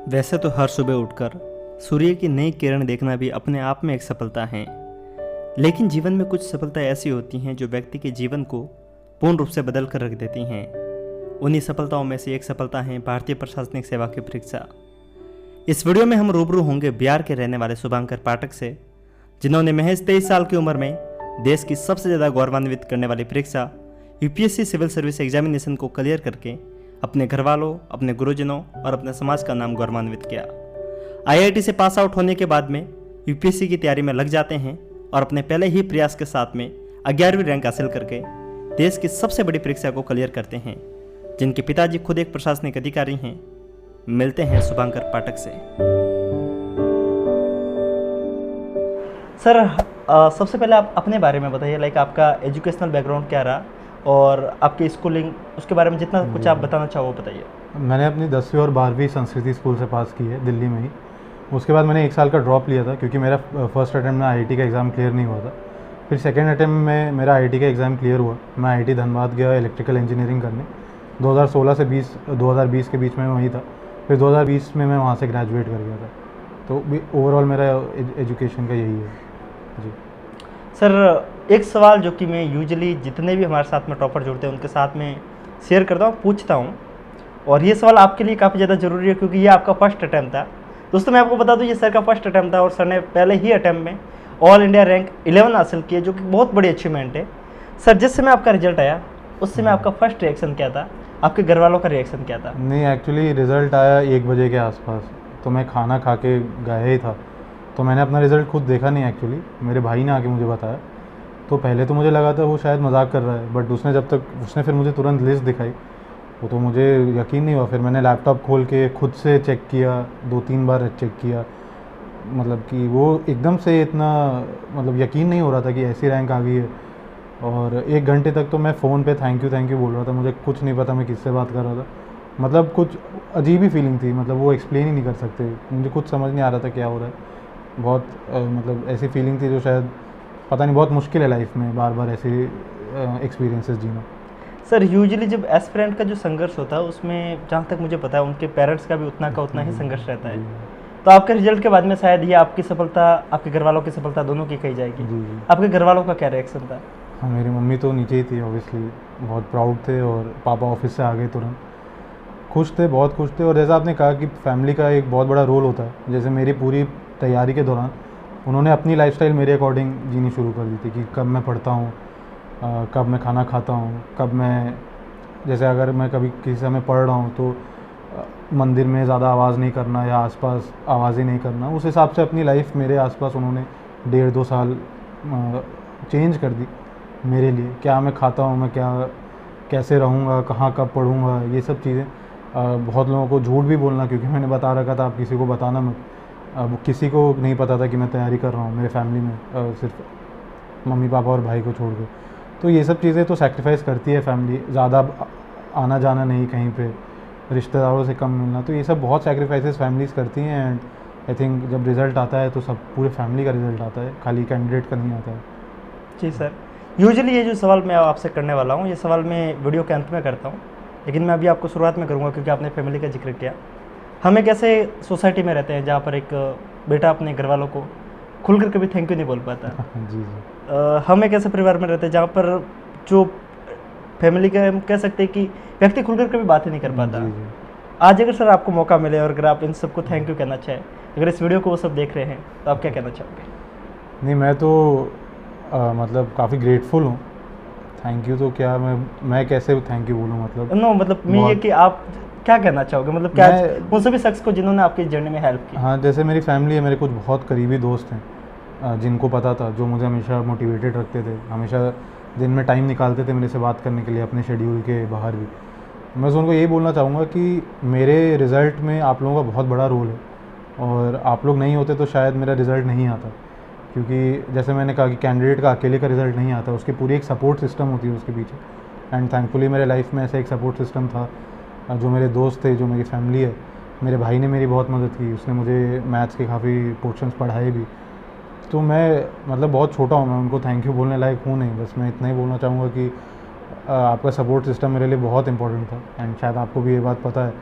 वैसे तो हर सुबह उठकर सूर्य की नई किरण देखना भी अपने आप में एक सफलता है। लेकिन जीवन में कुछ सफलता ऐसी होती हैं जो व्यक्ति के जीवन को पूर्ण रूप से बदल कर रख देती हैं। उन्हीं सफलताओं में से एक सफलता है भारतीय प्रशासनिक सेवा की परीक्षा। इस वीडियो में हम रूबरू होंगे बिहार के रहने वाले शुभांकर पाठक से, जिन्होंने महज 23 साल की उम्र में देश की सबसे ज़्यादा गौरवान्वित करने वाली परीक्षा यूपीएससी सिविल सर्विस एग्जामिनेशन को क्लियर करके अपने घर वालों, अपने गुरुजनों और अपने समाज का नाम गौरवान्वित किया। आईआईटी से पास आउट होने के बाद में यूपीएससी की तैयारी में लग जाते हैं और अपने पहले ही प्रयास के साथ में 11वीं रैंक हासिल करके देश की सबसे बड़ी परीक्षा को क्लियर करते हैं, जिनके पिताजी खुद एक प्रशासनिक अधिकारी हैं। मिलते हैं शुभांकर पाठक से। सर, सबसे पहले आप अपने बारे में बताइए, लाइक आपका एजुकेशनल बैकग्राउंड क्या रहा और आपकी स्कूलिंग, उसके बारे में जितना कुछ आप बताना चाहो वो बताइए। मैंने अपनी 10वीं और 12वीं संस्कृति स्कूल से पास की है, दिल्ली में ही। उसके बाद मैंने 1 साल का ड्रॉप लिया था क्योंकि मेरा फर्स्ट अटैम्प्ट में आईआईटी का एग्ज़ाम क्लियर नहीं हुआ था। फिर सेकंड अटैम्प्ट में मेरा आईआईटी का एग्ज़ाम क्लियर हुआ। मैं आईआईटी धनबाद गया इलेक्ट्रिकल इंजीनियरिंग करने। 2016 से 2020 के बीच में वहीं था। फिर 2020 में मैं वहाँ से ग्रेजुएट कर गया था। तो ओवरऑल मेरा एजुकेशन का यही है जी। सर, एक सवाल जो कि मैं यूजुअली जितने भी हमारे साथ में टॉपर जुड़ते हैं उनके साथ में शेयर करता हूँ, पूछता हूँ, और ये सवाल आपके लिए काफ़ी ज़्यादा ज़रूरी है क्योंकि ये आपका फर्स्ट अटैम्प्ट था। दोस्तों, मैं आपको बता दूँ, ये सर का फर्स्ट अटैम्प्ट था और सर ने पहले ही अटैम्प्ट में ऑल इंडिया रैंक 11 हासिल किए, जो कि बहुत बड़ी अचीवमेंट है। सर, जिस समय आपका रिजल्ट आया उस समय आपका फर्स्ट रिएक्शन क्या था? आपके घर वालों का रिएक्शन क्या था? नहीं, एक्चुअली रिज़ल्ट आया 1 बजे के आसपास, तो मैं खाना खा के गया ही था, तो मैंने अपना रिज़ल्ट खुद देखा नहीं। एक्चुअली मेरे भाई ने आके मुझे बताया। तो पहले तो मुझे लगा था वो शायद मजाक कर रहा है, बट उसने फिर मुझे तुरंत लिस्ट दिखाई, वो तो मुझे यकीन नहीं हुआ। फिर मैंने लैपटॉप खोल के खुद से चेक किया, 2-3 बार चेक किया, मतलब कि वो एकदम से इतना मतलब यकीन नहीं हो रहा था कि ऐसी रैंक आ गई है। और 1 घंटे तक तो मैं फ़ोन पे थैंक यू बोल रहा था। मुझे कुछ नहीं पता मैं किससे बात कर रहा था, मतलब कुछ अजीब ही फीलिंग थी, मतलब वो एक्सप्लेन ही नहीं कर सकते। मुझे कुछ समझ नहीं आ रहा था क्या हो रहा है। बहुत मतलब ऐसी फीलिंग थी जो शायद पता नहीं, बहुत मुश्किल है लाइफ में बार बार ऐसे एक्सपीरियंसेस जीना। सर, यूजुअली जब एस्पिरेंट का जो संघर्ष होता है उसमें जहाँ तक मुझे पता है उनके पेरेंट्स का भी उतना का उतना ही संघर्ष रहता है। तो आपके रिजल्ट के बाद में शायद ये आपकी सफलता, आपके घर वालों की सफलता दोनों की कही जाएगी। जी। आपके घर वालों का क्या रिएक्शन था? हाँ, मेरी मम्मी तो नीचे ही थी ऑब्वियसली, बहुत प्राउड थे, और पापा ऑफिस से आ गए तुरंत। खुश थे, बहुत खुश थे। और जैसा आपने कहा कि फैमिली का एक बहुत बड़ा रोल होता है, जैसे मेरी पूरी तैयारी के दौरान उन्होंने अपनी लाइफस्टाइल मेरे अकॉर्डिंग जीनी शुरू कर दी थी कि कब मैं पढ़ता हूँ, कब मैं खाना खाता हूँ, कब मैं, जैसे अगर मैं कभी किसी समय पढ़ रहा हूँ तो मंदिर में ज़्यादा आवाज़ नहीं करना या आसपास आवाज़ ही नहीं करना। उस हिसाब से अपनी लाइफ मेरे आसपास उन्होंने 1.5-2 साल चेंज कर दी मेरे लिए। क्या मैं खाता हूँ, मैं क्या कैसे रहूँगा, कहाँ कब पढ़ूँगा, ये सब चीज़ें। बहुत लोगों को झूठ भी बोलना, क्योंकि मैंने बता रखा था आप किसी को बताना मत। अब किसी को नहीं पता था कि मैं तैयारी कर रहा हूँ मेरे फैमिली में, सिर्फ मम्मी पापा और भाई को छोड़ के। तो ये सब चीज़ें तो सैक्रिफाइस करती है फैमिली, ज़्यादा आना जाना नहीं कहीं पे, रिश्तेदारों से कम मिलना, तो ये सब बहुत सैक्रिफाइसेस फैमिलीज़ करती हैं। एंड आई थिंक जब रिज़ल्ट आता है तो सब पूरे फैमिली का रिज़ल्ट आता है, खाली कैंडिडेट का नहीं आता है। जी सर, यूजुअली ये जो सवाल मैं आपसे करने वाला हूँ, ये सवाल मैं वीडियो के अंत में करता हूँ, लेकिन मैं अभी आपको शुरुआत में करूँगा क्योंकि आपने फैमिली का जिक्र किया। हम एक ऐसे सोसाइटी में रहते हैं जहाँ पर एक बेटा अपने घर वालों को खुल कर कभी थैंक यू नहीं बोल पाता। जी। हम एक ऐसे परिवार में रहते हैं जहाँ पर जो फैमिली का, हम कह सकते हैं कि व्यक्ति खुलकर कभी बात ही नहीं कर पाता। जी। आज अगर सर आपको मौका मिले और अगर आप इन सबको थैंक यू कहना चाहें, अगर इस वीडियो को वो सब देख रहे हैं, तो आप क्या कहना चाहोगे? नहीं, मैं तो मतलब काफ़ी ग्रेटफुल हूँ। थैंक यू तो क्या, मैं कैसे थैंक यू बोलूँ, मतलब नो, मतलब मैं ये कि आप क्या कहना चाहोगे, मतलब क्या उन सभी शख्स को जिन्होंने आपकी जर्नी में हेल्प की? हाँ, जैसे मेरी फैमिली है, मेरे कुछ बहुत करीबी दोस्त हैं जिनको पता था, जो मुझे हमेशा मोटिवेटेड रखते थे, हमेशा दिन में टाइम निकालते थे मेरे से बात करने के लिए, अपने शेड्यूल के बाहर भी। मैं उनको यही बोलना चाहूँगा कि मेरे रिज़ल्ट में आप लोगों का बहुत बड़ा रोल है, और आप लोग नहीं होते तो शायद मेरा रिज़ल्ट नहीं आता। क्योंकि जैसे मैंने कहा कि कैंडिडेट का अकेले का रिज़ल्ट नहीं आता, उसकी पूरी एक सपोर्ट सिस्टम होती है उसके पीछे। एंड थैंकफुली मेरे लाइफ में ऐसा एक सपोर्ट सिस्टम था, जो मेरे दोस्त थे, जो मेरी फैमिली है। मेरे भाई ने मेरी बहुत मदद की, उसने मुझे मैथ्स के काफ़ी पोर्शंस पढ़ाए भी। तो मैं मतलब बहुत छोटा हूँ, मैं उनको थैंक यू बोलने लायक हूँ नहीं। बस मैं इतना ही बोलना चाहूँगा कि आपका सपोर्ट सिस्टम मेरे लिए बहुत इंपॉर्टेंट था। एंड शायद आपको भी ये बात पता है,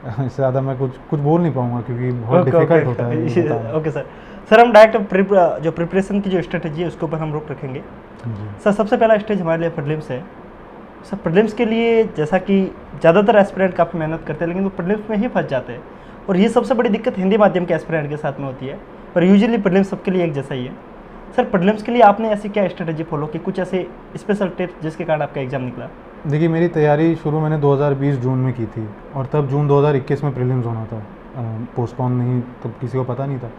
इससे ज़्यादा मैं कुछ बोल नहीं पाऊँगा क्योंकि बहुत डिफिकल्ट होता है ये बताना। Okay sir. सर हम डायरेक्ट जो प्रिपरेशन की जो स्ट्रेटजी है उसके ऊपर हम रोक रखेंगे। जी सर सबसे पहला स्टेज हमारे लिए प्रीलिम्स है। सर प्रीलिम्स के लिए जैसा कि ज़्यादातर एस्पिरेंट काफ़ी मेहनत करते हैं लेकिन वो प्रीलिम्स में ही फंस जाते हैं, और ये सबसे बड़ी दिक्कत हिंदी माध्यम के एस्पिरेंट के साथ में होती है, पर यूजुअली प्रीलिम्स सबके लिए एक जैसा ही है। सर प्रीलिम्स के लिए आपने ऐसी क्या स्ट्रेटजी फॉलो की, कुछ ऐसे स्पेशल टिप्स जिसके कारण आपका एग्जाम निकला? देखिए, मेरी तैयारी शुरू मैंने 2020 जून में की थी और तब जून 2021 में प्रीलिम्स होना था। पोस्टपोन नहीं, तब किसी को पता नहीं था,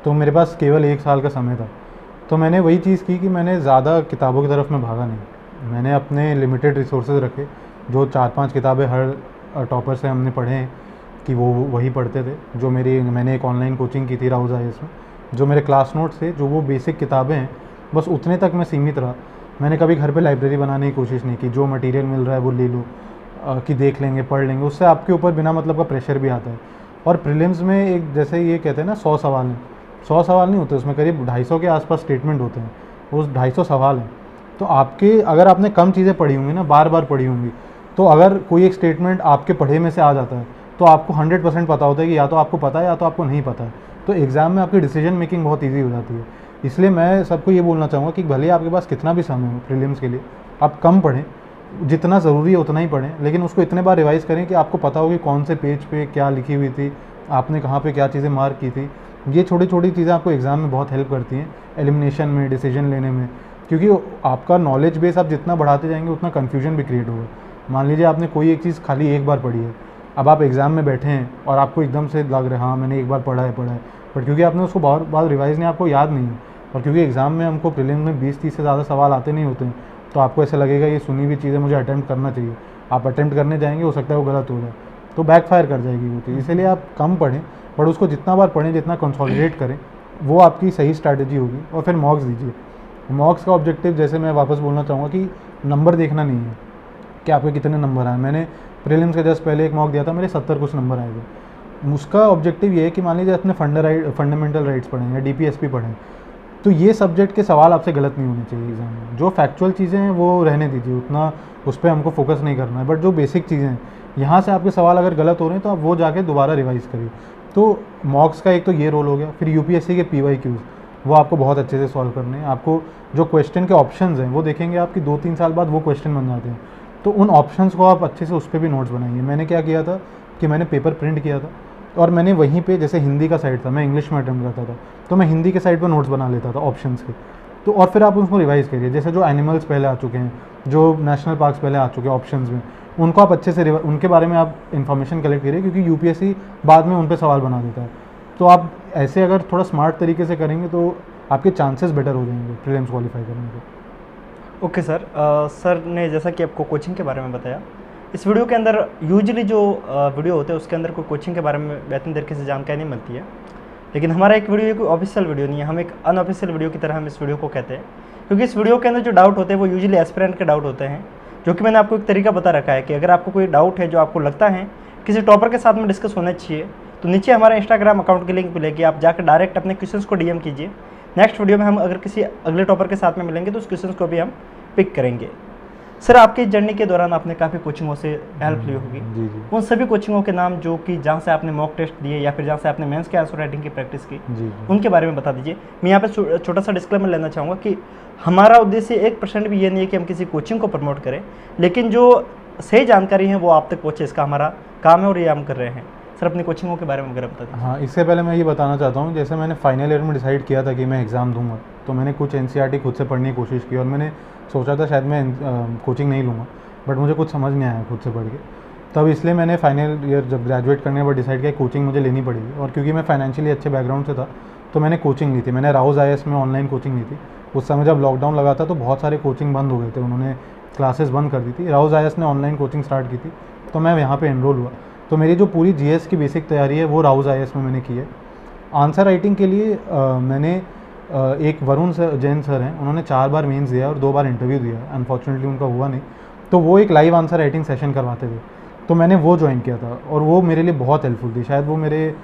तो मेरे पास केवल 1 साल का समय था। तो मैंने वही चीज़ की कि मैंने ज़्यादा किताबों की तरफ में भागा नहीं। मैंने अपने लिमिटेड रिसोर्सेज रखे, जो 4-5 किताबें हर टॉपर से हमने पढ़े हैं कि वो वही पढ़ते थे। जो मैंने एक ऑनलाइन कोचिंग की थी राउज़ IAS में, जो मेरे क्लास नोट्स थे, जो वो बेसिक किताबें हैं, बस उतने तक मैं सीमित रहा। मैंने कभी घर पे लाइब्रेरी बनाने की कोशिश नहीं की, जो मटेरियल मिल रहा है वो ले लो, कि देख लेंगे, पढ़ लेंगे। उससे आपके ऊपर बिना मतलब का प्रेशर भी आता है। और प्रीलिम्स में एक जैसे ये कहते हैं ना 100 सवाल हैं, 100 सवाल नहीं होते, उसमें करीब 250 के आसपास स्टेटमेंट होते हैं, वो 250 सवाल हैं। तो आपके अगर आपने कम चीज़ें पढ़ी होंगी ना, बार बार पढ़ी होंगी, तो अगर कोई एक स्टेटमेंट आपके पढ़े में से आ जाता है तो आपको 100% पता होता है कि या तो आपको पता है या तो आपको नहीं पता है। तो एग्ज़ाम में आपकी डिसीजन मेकिंग बहुत ईजी हो जाती है। इसलिए मैं सबको ये बोलना चाहूँगा कि भले आपके पास कितना भी समय हो प्रीलिम्स के लिए, आप कम पढ़ें, जितना ज़रूरी है उतना ही पढ़ें, लेकिन उसको इतने बार रिवाइज़ करें कि आपको पता हो कि कौन से पेज पे क्या लिखी हुई थी, आपने कहाँ पे क्या चीज़ें मार्क की थी। ये छोटी छोटी चीज़ें आपको एग्ज़ाम में बहुत हेल्प करती हैं, एलिमिनेशन में, डिसीजन लेने में, क्योंकि आपका नॉलेज बेस आप जितना बढ़ाते जाएंगे उतना कन्फ्यूजन भी क्रिएट होगा। मान लीजिए आपने कोई एक चीज़ खाली एक बार पढ़ी है, अब आप एग्ज़ाम में बैठे हैं और आपको एकदम से लग रहा है हाँ मैंने एक बार पढ़ा है, बट क्योंकि आपने उसको बार बार रिवाइज़ नहीं, आपको याद नहीं है, और क्योंकि एग्ज़ाम में हमको प्रीलिम्स में 20-30 से ज़्यादा सवाल आते नहीं होते हैं, तो आपको ऐसा लगेगा ये सुनी हुई चीज़ें मुझे अटैम्प्ट करना चाहिए। आप अटैम्प्ट करने जाएंगे, हो सकता है वो गलत हो जाए, तो बैकफायर कर जाएगी वो चीज़। इसीलिए आप कम पढ़ें, बट उसको जितना बार पढ़ें, जितना कंसोलिडेट करें, वो आपकी सही स्ट्रैटेजी होगी। और फिर मॉक्स दीजिए। मॉक्स का ऑब्जेक्टिव, जैसे मैं वापस बोलना चाहूँगा कि नंबर देखना नहीं है कि आपके कितने नंबर आए। मैंने प्रीलिम्स के जस्ट पहले एक मॉक दिया था, मेरे 70 कुछ नंबर आए थे। उसका ऑब्जेक्टिव ये है कि मान लीजिए अपने फंडामेंटल राइट्स पढ़ें या DPSP पढ़ें, तो ये सब्जेक्ट के सवाल आपसे गलत नहीं होने चाहिए एग्जाम में। जो फैक्चुअल चीज़ें हैं वो रहने दीजिए, उतना उस पर हमको फोकस नहीं करना है, बट जो बेसिक चीज़ें हैं, यहाँ से आपके सवाल अगर गलत हो रहे हैं तो आप वो जाके दोबारा रिवाइज करिए। तो मॉक्स का एक तो ये रोल हो गया। फिर UPSC के PYQs, वो आपको बहुत अच्छे से सॉल्व करने हैं। आपको जो क्वेश्चन के ऑप्शंस हैं वो देखेंगे आपकी 2-3 साल बाद वो क्वेश्चन बन जाते हैं, तो उन ऑप्शंस को आप अच्छे से उस पर भी नोट्स बनाइए। मैंने क्या किया था कि मैंने पेपर प्रिंट किया था और मैंने वहीं पे, जैसे हिंदी का साइड था, मैं इंग्लिश में अटेम्प्ट करता था, तो मैं हिंदी के साइड पर नोट्स बना लेता था ऑप्शंस के। तो और फिर आप उसको रिवाइज़ करिए। जैसे जो एनिमल्स पहले आ चुके हैं, जो नेशनल पार्क्स पहले आ चुके हैं ऑप्शंस में, उनको आप अच्छे से उनके बारे में आप इन्फॉर्मेशन कलेक्ट करिए, क्योंकि UPSC बाद में उन पर सवाल बना देता है। तो आप ऐसे अगर थोड़ा स्मार्ट तरीके से करेंगे तो आपके चांसेस बेटर हो जाएंगे प्रीलिम्स क्वालिफाई करने के। Okay sir. सर ने जैसा कि आपको कोचिंग के बारे में बताया, इस वीडियो के अंदर यूजुअली जो वीडियो होते हैं उसके अंदर कोई कोचिंग के बारे में बेहतरीन तरीके से जानकारी नहीं मिलती है, लेकिन हमारा एक वीडियो कोई ऑफिशियल वीडियो नहीं है, हम एक अनऑफिशियल वीडियो की तरह हम इस वीडियो को कहते हैं, क्योंकि इस वीडियो के अंदर जो डाउट होते हैं वो यूजुअली एस्पिरेंट के डाउट होते हैं, जो कि मैंने आपको एक तरीका बता रखा है कि अगर आपको कोई डाउट है जो आपको लगता है किसी टॉपर के साथ में डिस्कस होना चाहिए, तो नीचे हमारा इंस्टाग्राम अकाउंट की लिंक मिलेगी, आप जाकर डायरेक्ट अपने क्वेश्चंस को DM कीजिए। नेक्स्ट वीडियो में हम अगर किसी अगले टॉपर के साथ में मिलेंगे तो उस क्वेश्चंस को भी हम पिक करेंगे। सर आपकी जर्नी के दौरान आपने काफ़ी कोचिंगों से हेल्प ली होगी, जी। उन सभी कोचिंगों के नाम जो कि जहाँ से आपने मॉक टेस्ट दिए या फिर जहाँ से आपने मेंस के आंसर राइटिंग की प्रैक्टिस की, जी। उनके बारे में बता दीजिए। मैं यहाँ पे छोटा सा डिस्क्लेमर लेना चाहूँगा कि हमारा उद्देश्य 1% भी ये नहीं है कि हम किसी कोचिंग को प्रमोट करें, लेकिन जो सही जानकारी है वो आप तक पहुँचे, इसका हमारा काम है और ये हम कर रहे हैं। सर अपनी कोचिंगों के बारे में वगैरह बता दीजिए। हाँ, इससे पहले मैं ये बताना चाहता हूँ, जैसे मैंने फाइनल ईयर में डिसाइड किया था कि मैं एग्ज़ाम दूंगा, तो मैंने कुछ NCERT खुद से पढ़ने की कोशिश की और मैंने सोचा था शायद मैं कोचिंग नहीं लूँगा, बट मुझे कुछ समझ नहीं आया खुद से पढ़ के। तब इसलिए मैंने फाइनल ईयर जब ग्रेजुएट करने के बाद डिसाइड किया कोचिंग मुझे लेनी पड़ेगी, और क्योंकि मैं फाइनेंशियली अच्छे बैकग्राउंड से था तो मैंने कोचिंग ली थी। मैंने राउज़ IAS में ऑनलाइन कोचिंग ली थी। उस समय जब लॉकडाउन लगा था तो बहुत सारे कोचिंग बंद हो गए थे, उन्होंने क्लासेस बंद कर दी थी। राउज़ IAS ने ऑनलाइन कोचिंग स्टार्ट की थी, तो मैं यहाँ पर एनरोल हुआ। तो मेरी जो पूरी GS की बेसिक तैयारी है वो राउज़ IAS में मैंने की है। आंसर राइटिंग के लिए मैंने एक वरुण जैन सर हैं, उन्होंने 4 बार मेंस दिया और 2 बार इंटरव्यू दिया। अनफॉर्चुनेटली उनका हुआ नहीं, तो वो एक लाइव आंसर राइटिंग सेशन करवाते थे, तो मैंने वो ज्वाइन किया था और वो मेरे लिए बहुत हेल्पफुल थी। शायद वो मेरे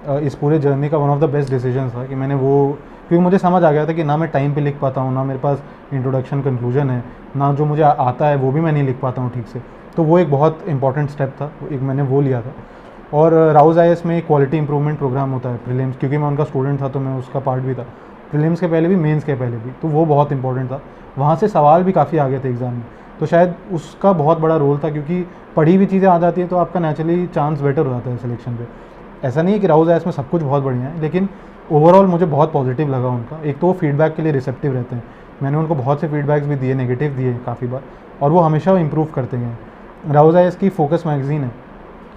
इस पूरे जर्नी का one of the best decision था कि मैंने वो, क्योंकि मुझे समझ आ गया था कि ना मैं टाइम पे लिख पाता हूँ, ना मेरे पास इंट्रोडक्शन कंक्लूजन है, ना जो मुझे आता है वो भी मैं नहीं लिख पाता हूँ ठीक से। तो वो एक बहुत इंपॉर्टेंट स्टेप था, एक मैंने वो लिया था। और राउज़ आईएएस में क्वालिटी इंप्रूवमेंट प्रोग्राम होता है प्रीलिम्स, क्योंकि मैं उनका स्टूडेंट था तो मैं उसका पार्ट भी था, प्रीलिम्स के पहले भी मेंस के पहले भी, तो वो बहुत इंपॉर्टेंट था। वहाँ से सवाल भी काफ़ी आ गए थे एग्ज़ाम में, तो शायद उसका बहुत बड़ा रोल था, क्योंकि पढ़ी हुई चीज़ें आ जाती हैं तो आपका नेचुरली चांस बेटर हो जाता है सिलेक्शन पे। ऐसा नहीं है कि राउज़ आईएएस में सब कुछ बहुत बढ़िया है, लेकिन ओवरऑल मुझे बहुत पॉजिटिव लगा उनका। एक तो वो फीडबैक के लिए रिसेप्टिव रहते हैं, मैंने उनको बहुत से फीडबैक्स भी दिए, नेगेटिव दिए काफ़ी बार, और वो हमेशा इम्प्रूव करते हैं। राउज़ आईएएस की फोकस मैगज़ीन है,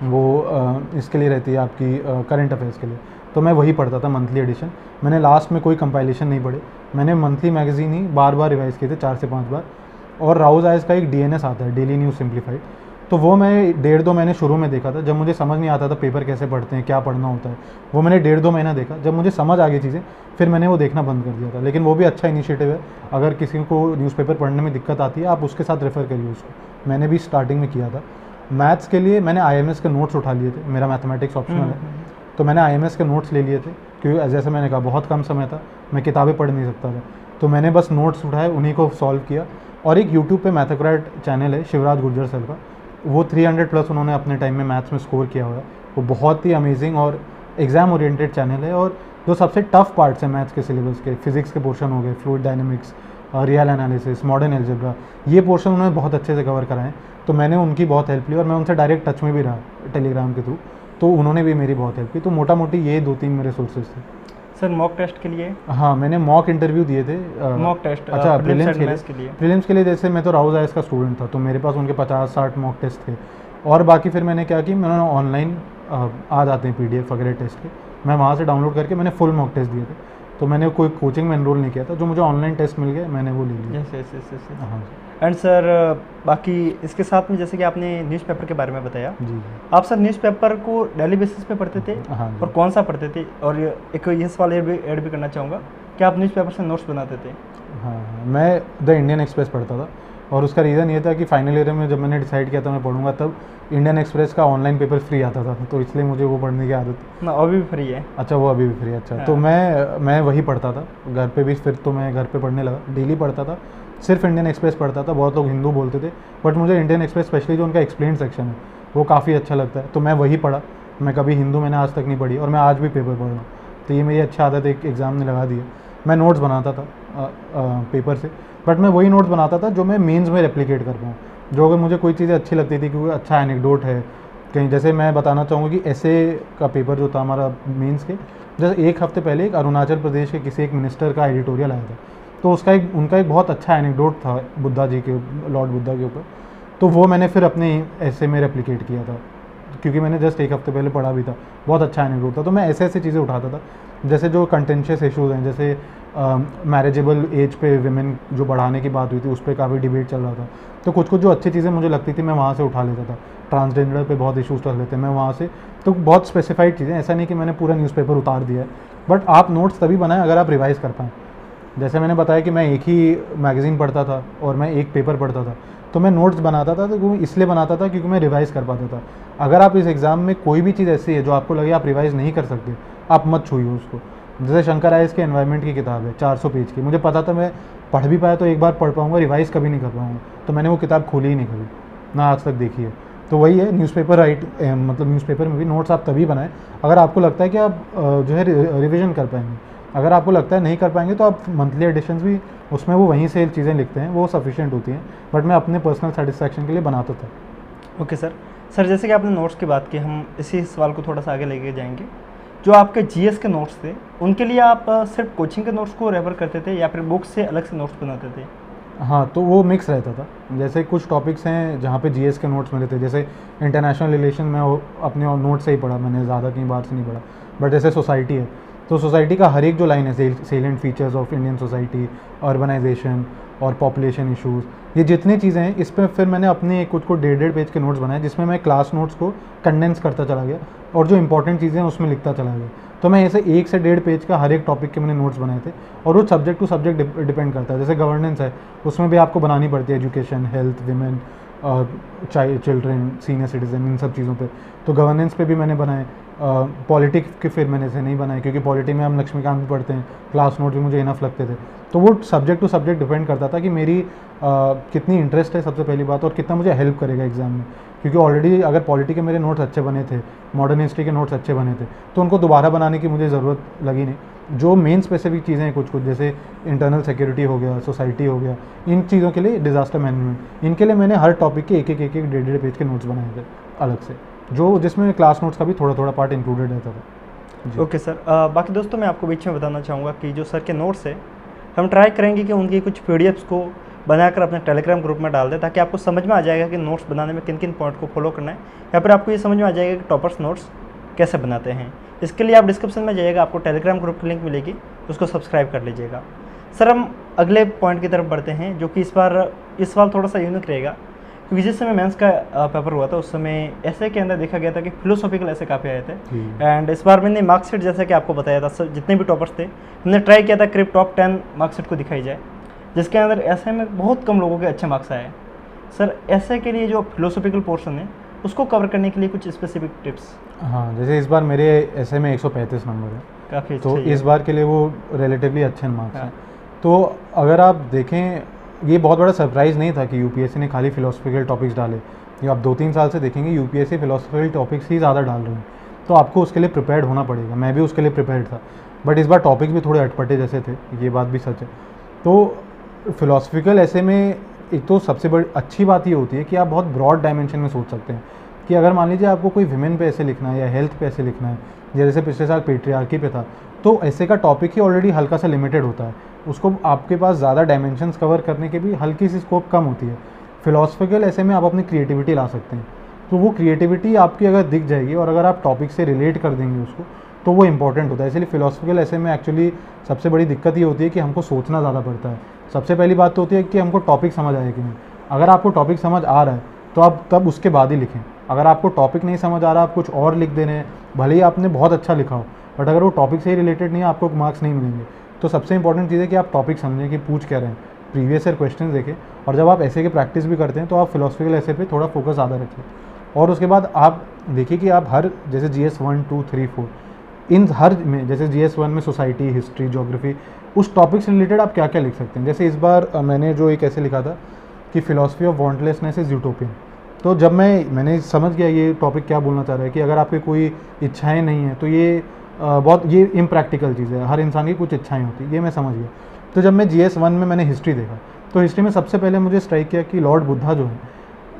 वो इसके लिए रहती है आपकी करंट अफेयर्स के लिए, तो मैं वही पढ़ता था मंथली एडिशन। मैंने लास्ट में कोई कंपाइलेशन नहीं पढ़े, मैंने मंथली मैगज़ीन ही बार बार रिवाइज़ किए थे, 4 से 5 बार। और राउज़ आईएएस का एक डीएनएस आता है, डेली न्यूज़ सिंप्लीफाइड, तो वो मैं 1.5-2 महीने शुरू में देखा था, जब मुझे समझ नहीं आता था पेपर कैसे पढ़ते हैं, क्या पढ़ना होता है। वो मैंने 1.5-2 महीना देखा, जब मुझे समझ आ गई चीज़ें फिर मैंने वो देखना बंद कर दिया था। लेकिन वो भी अच्छा इनिशिएटिव है, अगर किसी को न्यूज़पेपर पढ़ने में दिक्कत आती है आप उसके साथ रेफ़र करिए उसको, मैंने भी स्टार्टिंग में किया था। मैथ्स के लिए मैंने आईएमएस के नोट्स उठा लिए थे, मेरा मैथमेटिक्स ऑप्शनल है, तो मैंने आईएमएस के नोट्स ले लिए थे, क्योंकि जैसे मैंने कहा बहुत कम समय था, मैं किताबें पढ़ नहीं सकता था, तो मैंने बस नोट्स उठाए, उन्हीं को सॉल्व किया। और एक यूट्यूब पे मैथोक्रेट चैनल है शिवराज गुर्जर सर का, वो 300+ उन्होंने अपने टाइम में मैथ्स में स्कोर किया हुआ है, वो बहुत ही अमेजिंग और एग्ज़ाम ओरिएंटेड चैनल है। और जो सबसे टफ पार्ट्स हैं मैथ्स के सिलेबस के, फिजिक्स के पोर्शन हो गए, fluid dynamics, real analysis, modern algebra, ये पोर्शन उन्होंने बहुत अच्छे से कवर कराएं, तो मैंने उनकी बहुत हेल्प ली और मैं उनसे डायरेक्ट टच में भी रहा टेलीग्राम के थ्रू, तो उन्होंने भी मेरी बहुत हेल्प की। तो मोटा मोटी ये 2-3 मेरे सोर्सेज थे। सर मॉक टेस्ट के लिए? हाँ, मैंने मॉक इंटरव्यू दिए थे। Mock test? अच्छा, प्रीलिम्स के लिए जैसे मैं तो राउज़ आईएएस का स्टूडेंट था, तो मेरे पास उनके 50-60 मॉक टेस्ट थे, और बाकी फिर मैंने क्या कि मैंने ऑनलाइन आ जाते हैं PDF वगैरह टेस्ट के, मैं वहाँ से डाउनलोड करके मैंने फुल मॉक टेस्ट दिए थे। तो मैंने कोई कोचिंग में एनरोल नहीं किया था, जो मुझे ऑनलाइन टेस्ट मिल गए मैंने वो ले लिया। यस। हाँ एंड सर बाकी इसके साथ में जैसे कि आपने न्यूज़पेपर के बारे में बताया, जी। आप सर न्यूज़पेपर को डेली बेसिस पे पढ़ते थे? हाँ जी। और कौन सा पढ़ते थे? और एक ये सवाल ऐड भी करना चाहूँगा कि आप न्यूज़पेपर से नोट्स बनाते थे? हाँ, मैं द इंडियन एक्सप्रेस पढ़ता था, और उसका रीज़न ये था कि फाइनल ईयर में जब मैंने डिसाइड किया था मैं पढ़ूंगा, तब इंडियन एक्सप्रेस का ऑनलाइन पेपर फ्री आता था, तो इसलिए मुझे वो पढ़ने की आदत। ना अभी भी फ्री है? अच्छा, वो अभी भी फ्री है। अच्छा, तो मैं वही पढ़ता था घर पे भी, फिर तो मैं घर पे पढ़ने लगा, डेली पढ़ता था, सिर्फ इंडियन एक्सप्रेस पढ़ता था। बहुत लोग हिंदू बोलते थे, बट मुझे इंडियन एक्सप्रेस स्पेशली जो उनका एक्सप्लेन सेक्शन है वो काफ़ी अच्छा लगता है, तो मैं वही पढ़ा। मैं कभी हिंदू मैंने आज तक नहीं पढ़ी, और मैं आज भी पेपर पढ़ रहा हूँ, तो ये मेरी अच्छी आदत एक एग्ज़ाम ने लगा दी है। मैं नोट्स बनाता था पेपर से, बट मैं वही नोट्स बनाता था जो मैं मेंस में रेप्लिकेट कर पाऊँ, जो अगर मुझे कोई चीज़ें अच्छी लगती थी, क्योंकि अच्छा एनेक्डोट है कहीं। जैसे मैं बताना चाहूँगा कि ऐसे का पेपर जो था हमारा मेंस के, जैसे 1 हफ्ते पहले एक अरुणाचल प्रदेश के किसी एक मिनिस्टर का एडिटोरियल आया था, तो उनका एक बहुत अच्छा एनेक्डोट था बुद्धा जी के, लॉर्ड बुद्धा के ऊपर, तो वो मैंने फिर अपने ऐसे में रेप्लिकेट किया था, क्योंकि मैंने जस्ट 1 हफ्ते पहले पढ़ा भी था, बहुत अच्छा एनेक्डोट था। तो मैं ऐसे चीज़ें उठाता था, जैसे जो कंटेंशियस इशूज़ हैं, जैसे मैरिजेबल एज पे विमेन जो बढ़ाने की बात हुई थी, उस पर काफ़ी डिबेट चल रहा था, तो कुछ जो अच्छी चीज़ें मुझे लगती थी मैं वहाँ से उठा लेता था। ट्रांसजेंडर पे बहुत इशूज़ चल रहे थे, मैं वहाँ से, तो बहुत स्पेसिफाइड चीज़ें, ऐसा नहीं कि मैंने पूरा न्यूज़पेपर उतार दिया है, बट आप नोट्स तभी बनाएं अगर आप रिवाइज़ कर पाएँ। जैसे मैंने बताया कि मैं एक ही मैगज़ीन पढ़ता था और मैं एक पेपर पढ़ता था, तो मैं नोट्स बनाता था, तो वो इसलिए बनाता था क्योंकि मैं रिवाइज़ कर पाता था। अगर आप इस एग्ज़ाम में कोई भी चीज़ ऐसी है जो आपको लगे आप रिवाइज़ नहीं कर सकते, आप मत छूइए उसको। जैसे शंकर आइस के एनवायरनमेंट की किताब है 400 पेज की, मुझे पता था मैं पढ़ भी पाया तो एक बार पढ़ पाऊँगा, रिवाइज़ कभी नहीं कर पाऊँगा, तो मैंने वो किताब खोली ही नहीं कभी, ना आज तक देखी है। तो वही है न्यूज़पेपर मतलब न्यूज़पेपर में भी नोट्स आप तभी बनाएं अगर आपको लगता है कि आप जो है रिविज़न कर पाएंगे। अगर आपको लगता है नहीं कर पाएंगे तो आप मंथली एडिशंस भी, उसमें वो वहीं से चीज़ें लिखते हैं, वो सफिशिएंट होती हैं, बट मैं अपने पर्सनल सेटिस्फैक्शन के लिए बनाता था। ओके सर जैसे कि आपने नोट्स की बात की, हम इसी सवाल को थोड़ा सा आगे लेके जाएंगे। जो आपके जीएस के नोट्स थे उनके लिए आप सिर्फ कोचिंग के नोट्स को रेफर करते थे या फिर बुक से अलग से नोट्स बनाते थे? हाँ, तो वो मिक्स रहता था। जैसे कुछ टॉपिक्स हैं जहाँ पे जीएस के नोट्स मिले थे, जैसे इंटरनेशनल रिलेशन में अपने नोट से ही पढ़ा मैंने, ज़्यादा कहीं बाहर से नहीं पढ़ा। बट जैसे सोसाइटी है, तो सोसाइटी का हर एक जो लाइन है, salient features of Indian society, urbanisation और पॉपुलेशन इशूज़, ये जितनी चीज़ें हैं, इस पर फिर मैंने अपने कुछ को 1.5 पेज के नोट्स बनाए, जिसमें मैं क्लास नोट्स को कंडेंस करता चला गया और जो इंपॉर्टेंट चीज़ें हैं उसमें लिखता चला गया। तो मैं ऐसे 1 से 1.5 पेज का हर एक टॉपिक के मैंने नोट्स बनाए थे, और वो सब्जेक्ट टू सब्जेक्ट डिपेंड करता है। जैसे गवर्नेंस है, उसमें भी आपको बनानी पड़ती है education, health, women, children, senior citizen, इन सब चीज़ों पे, तो गवर्नेंस पे भी मैंने बनाए। पॉलिटिक्स के फिर मैंने से नहीं बनाए, क्योंकि पॉलिटी में हम लक्ष्मीकांत भी पढ़ते हैं, क्लास नोट भी मुझे इनफ लगते थे। तो वो सब्जेक्ट टू सब्जेक्ट डिपेंड करता था कि मेरी कितनी इंटरेस्ट है सबसे पहली बात, और कितना मुझे हेल्प करेगा एग्जाम में। क्योंकि ऑलरेडी अगर पॉलिटी के मेरे नोट्स अच्छे बने थे, मॉडर्न हिस्ट्री के नोट्स अच्छे बने थे, तो उनको दोबारा बनाने की मुझे ज़रूरत लगी नहीं। जो मेन स्पेसिफिक चीज़ें हैं कुछ कुछ, जैसे इंटरनल सिक्योरिटी हो गया, सोसाइटी हो गया, इन चीज़ों के लिए, डिज़ास्टर मैनेजमेंट, इनके लिए मैंने हर टॉपिक के एक एक डेढ़ पेज के नोट्स बनाए थे अलग से, जो जिसमें क्लास नोट्स का भी थोड़ा थोड़ा पार्ट इंक्लूडेड रहता था। ओके सर, बाकी दोस्तों मैं आपको बीच में बताना चाहूँगा कि जो सर के नोट्स है हम ट्राई करेंगे कि उनकी कुछ पीडीएफ्स को बनाकर अपने टेलीग्राम ग्रुप में डाल दें, ताकि आपको समझ में आ जाएगा कि नोट्स बनाने में किन किन पॉइंट को फॉलो करना है, या फिर आपको ये समझ में आ जाएगा कि टॉपर्स नोट्स कैसे बनाते हैं। इसके लिए आप डिस्क्रिप्शन में जाइएगा, आपको टेलीग्राम ग्रुप की लिंक मिलेगी, उसको सब्सक्राइब कर लीजिएगा। सर हम अगले पॉइंट की तरफ बढ़ते हैं, जो कि इस बार थोड़ा सा यूनिक रहेगा, क्योंकि जिस समय मेंस का पेपर हुआ था उस समय ऐसे के अंदर देखा गया था कि फिलोसॉफिकल ऐसे काफ़ी आए थे। एंड इस बार मैंने मार्कशीट जैसा कि आपको बताया था, सब जितने भी टॉपर्स थे हमने ट्राई किया था करीब टॉप 10 मार्कशीट को दिखाई जाए, जिसके अंदर ऐसे में बहुत कम लोगों के अच्छे मार्क्स आए। सर ऐसे के लिए जो फिलोसॉफिकल पोर्शन है उसको कवर करने के लिए कुछ स्पेसिफिक टिप्स? हाँ, जैसे इस बार मेरे ऐसे में 135 नंबर है, काफ़ी, तो इस बार के लिए वो रिलेटिवली अच्छे मार्क्स हैं। तो अगर आप देखें, ये बहुत बड़ा सरप्राइज़ नहीं था कि यूपीएससी ने खाली फिलोसफिकल टॉपिक्स डाले। ये आप 2-3 साल से देखेंगे यूपीएससी फिलोसफिकल टॉपिक्स ही ज़्यादा डाल रही है, तो आपको उसके लिए प्रिपेयर्ड होना पड़ेगा। मैं भी उसके लिए प्रिपेयर्ड था, बट इस बार टॉपिक्स भी थोड़े अटपटे जैसे थे, ये बात भी सच है। तो फिलोसफिकल ऐसे में एक तो सबसे बड़ी अच्छी बात ये होती है कि आप बहुत ब्रॉड डायमेंशन में सोच सकते हैं, कि अगर मान लीजिए आपको कोई विमेन पे ऐसे लिखना है या हेल्थ पे ऐसे लिखना है, जैसे पिछले साल पेट्रियार्की पे था, तो ऐसे का टॉपिक ही ऑलरेडी हल्का सा लिमिटेड होता है, उसको आपके पास ज़्यादा डायमेंशंस कवर करने के भी हल्की सी स्कोप कम होती है। फिलोसफिकल ऐसे में आप अपनी क्रिएटिविटी ला सकते हैं, तो वो क्रिएटिविटी आपकी अगर दिख जाएगी और अगर आप टॉपिक से रिलेट कर देंगे उसको, तो वो इंपॉर्टेंट होता है। इसलिए फिलोसफिकल ऐसे में एक्चुअली सबसे बड़ी दिक्कत ये होती है कि हमको सोचना ज़्यादा पड़ता है। सबसे पहली बात तो होती है कि हमको टॉपिक समझ आए कि नहीं। अगर आपको टॉपिक समझ आ रहा है तो आप तब उसके बाद ही लिखें। अगर आपको टॉपिक नहीं समझ आ रहा, आप कुछ और लिख दे रहे हैं, भले ही आपने बहुत अच्छा लिखा हो, बट अगर वो टॉपिक से ही रिलेटेड नहीं है, आपको मार्क्स नहीं मिलेंगे। तो सबसे इंपॉर्टेंट चीज़ है कि आप टॉपिक समझें कि पूछ क्या रहे हैं, प्रीवियस ईयर क्वेश्चन देखें, और जब आप ऐसे की प्रैक्टिस भी करते हैं तो आप फिलोसफिकल ऐसे पे थोड़ा फोकस ज़्यादा रखें। और उसके बाद आप देखिए कि आप हर, जैसे GS 1, 2, 3, 4, इन हर में, जैसे GS 1 में सोसाइटी, हिस्ट्री, ज्योग्राफी, उस टॉपिक से रिलेटेड आप क्या क्या लिख सकते हैं। जैसे इस बार मैंने जो एक ऐसे लिखा था कि फिलोसफी ऑफ वांटलेसनेस इज़ यूटोपियन। तो जब मैंने समझ गया ये टॉपिक क्या बोलना चाह रहा है, कि अगर आपकी कोई इच्छाएं नहीं है तो ये ये इम्प्रैक्टिकल चीज़ है, हर इंसान की कुछ इच्छाएं होती है, ये मैं समझ गया। तो जब मैं GS 1 में मैंने हिस्ट्री देखा, तो हिस्ट्री में सबसे पहले मुझे स्ट्राइक किया कि लॉर्ड बुद्धा जो है,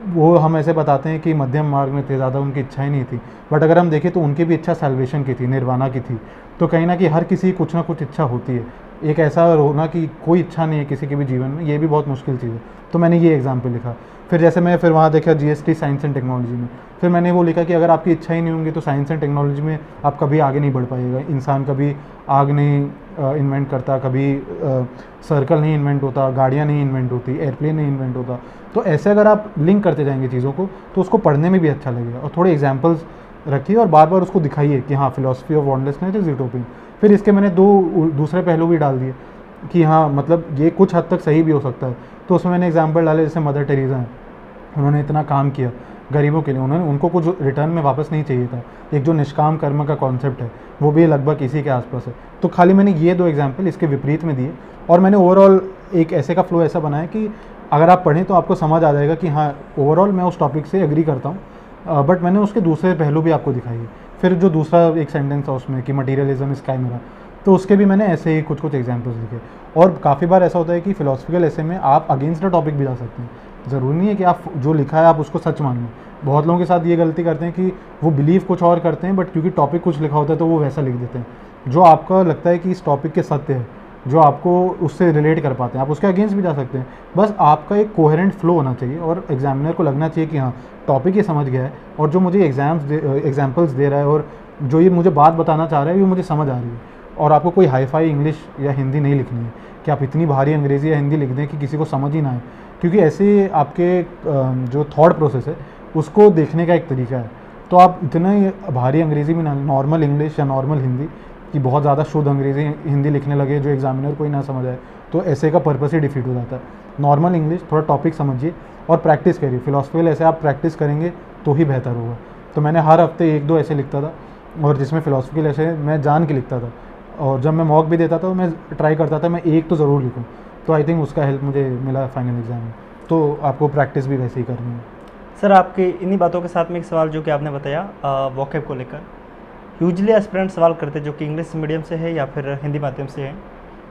वो हम ऐसे बताते हैं कि मध्यम मार्ग में थे, ज़्यादा उनकी इच्छाएं नहीं थी, बट अगर हम देखें तो उनकी भी इच्छा सैल्वेशन की थी, निर्वाणा की थी। तो कहीं ना कहीं हर किसी की कुछ ना कुछ इच्छा होती है। एक ऐसा होना कि कोई इच्छा नहीं है किसी के भी जीवन में, ये भी बहुत मुश्किल चीज़ है। तो मैंने ये एग्जाम्पल लिखा। फिर जैसे मैं फिर वहाँ देखा GST साइंस एंड टेक्नोलॉजी में, फिर मैंने वो लिखा कि अगर आपकी इच्छा ही नहीं होंगी तो साइंस एंड टेक्नोलॉजी में आप कभी आगे नहीं बढ़ पाइएगा। इंसान कभी आग नहीं इन्वेंट करता, कभी सर्कल नहीं इन्वेंट होता, गाड़ियाँ नहीं इन्वेंट होती, एयरप्लेन नहीं इन्वेंट होता। तो ऐसे अगर आप लिंक करते जाएंगे चीज़ों को, तो उसको पढ़ने में भी अच्छा लगेगा। और थोड़े एग्जाम्पल्स रखिए और बार बार उसको दिखाइए कि हाँ, फिलोसफी ऑफ वांटलेसनेस इज यूटोपियन। फिर इसके मैंने दूसरे पहलू भी डाल दिए कि हाँ, मतलब ये कुछ हद तक सही भी हो सकता है। तो उसमें मैंने एग्जाम्पल डाले, जैसे मदर टेरेसा हैं, उन्होंने इतना काम किया गरीबों के लिए, उनको कुछ रिटर्न में वापस नहीं चाहिए था। एक जो निष्काम कर्म का कॉन्सेप्ट है, वो भी लगभग इसी के आसपास है। तो खाली मैंने ये 2 एग्जाम्पल इसके विपरीत में दिए, और मैंने ओवरऑल एक ऐसे का फ्लो ऐसा बनाया कि अगर आप पढ़ें तो आपको समझ आ जाएगा कि हाँ, ओवरऑल मैं उस टॉपिक से एग्री करता हूँ, बट मैंने उसके दूसरे पहलू भी आपको दिखाई। फिर जो दूसरा एक सेंटेंस था उसमें कि मटीरियलिज्म इज काइमेरा, तो उसके भी मैंने ऐसे ही कुछ एग्जाम्पल्स लिखे। और काफ़ी बार ऐसा होता है कि फिलोसफिकल ऐसे में आप अगेंस्ट द टॉपिक भी जा सकते हैं। ज़रूरी नहीं है कि आप जो लिखा है आप उसको सच मान लें। बहुत लोगों के साथ ये गलती करते हैं कि वो बिलीव कुछ और करते हैं, बट क्योंकि टॉपिक कुछ लिखा होता है तो वो वैसा लिख देते हैं जो आपका लगता है कि इस टॉपिक के सत्य है, जो आपको उससे रिलेट कर पाते हैं। आप उसके अगेंस्ट भी जा सकते हैं। बस आपका एक कोहेरेंट फ्लो होना चाहिए और एग्जामिनर को लगना चाहिए कि हाँ, टॉपिक ये समझ गया है, और जो मुझे एग्जाम्पल्स दे रहा है और जो ये मुझे बात बताना चाह रहा है, ये मुझे समझ आ रही है। और आपको कोई हाई फाई इंग्लिश या हिंदी नहीं लिखनी है कि आप इतनी भारी अंग्रेज़ी या हिंदी लिख दें कि किसी को समझ ही ना आए, क्योंकि ऐसे आपके जो थॉट प्रोसेस है उसको देखने का एक तरीका है। तो आप इतना ही भारी अंग्रेज़ी में ना, नॉर्मल इंग्लिश या नॉर्मल हिंदी की बहुत ज़्यादा शुद्ध अंग्रेज़ी हिंदी लिखने लगे जो एग्जामिनर को ही ना समझ आए, तो ऐसे का पर्पस ही डिफीट हो जाता है। नॉर्मल इंग्लिश, थोड़ा टॉपिक समझिए और प्रैक्टिस करिए। फिलोसफिकल ऐसे आप प्रैक्टिस करेंगे तो ही बेहतर होगा। तो मैंने हर हफ्ते 1-2 ऐसे लिखता था, और जिसमें फ़िलासफ़िकल ऐसे मैं जान के लिखता था, और जब मैं मॉक भी देता था तो मैं ट्राई करता था मैं एक तो ज़रूर लिखूँ। तो आई थिंक उसका हेल्प मुझे मिला फाइनल एग्ज़ाम में। तो आपको प्रैक्टिस भी वैसे ही करनी है। सर आपके इन्हीं बातों के साथ में एक सवाल जो कि आपने बताया वोकैब को लेकर, यूजली एस्पिरेंट सवाल करते जो कि इंग्लिश मीडियम से है या फिर हिंदी माध्यम से है,